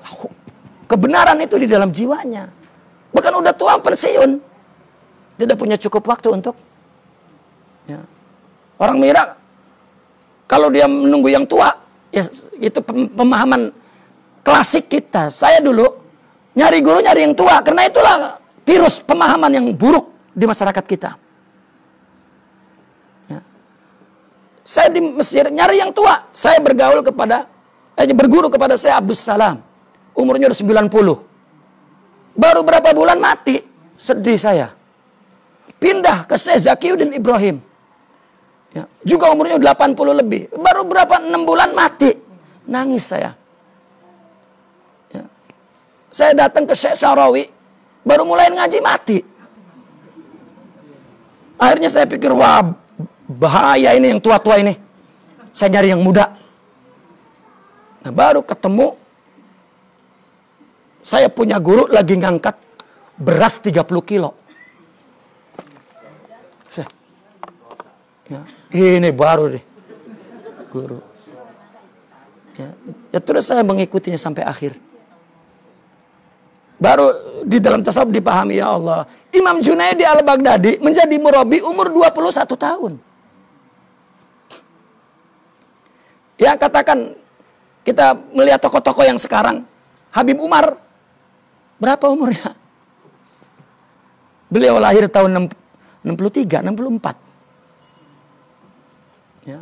kebenaran itu di dalam jiwanya. Bahkan udah tua pensiun. Tidak punya cukup waktu untuk. Ya. Orang mengira kalau dia menunggu yang tua. Ya, itu pemahaman klasik kita. Saya dulu nyari guru nyari yang tua. Karena itulah virus pemahaman yang buruk di masyarakat kita. Saya di Mesir nyari yang tua. Saya bergaul kepada, berguru kepada saya Abdus Salam. Umurnya udah 90. Baru berapa bulan mati. Sedih saya. Pindah ke Syekh Zakiuddin Ibrahim. Ya, juga umurnya 80 lebih. Baru berapa 6 bulan mati. Nangis saya. Ya. Saya datang ke Syekh Sarawi. Baru mulai ngaji mati. Akhirnya saya pikir, wah, bahaya ini yang tua-tua ini. Saya nyari yang muda. Nah, baru ketemu. Saya punya guru lagi ngangkat beras 30 kilo. Ya, ini baru deh. Guru. Ya, terus saya mengikutinya sampai akhir. Baru di dalam tasawuf dipahami, ya Allah. Imam Junaidi al-Baghdadi menjadi murabi umur 21 tahun. Ya, katakan kita melihat tokoh-tokoh yang sekarang. Habib Umar berapa umurnya? Beliau lahir tahun 63, 64. Ya.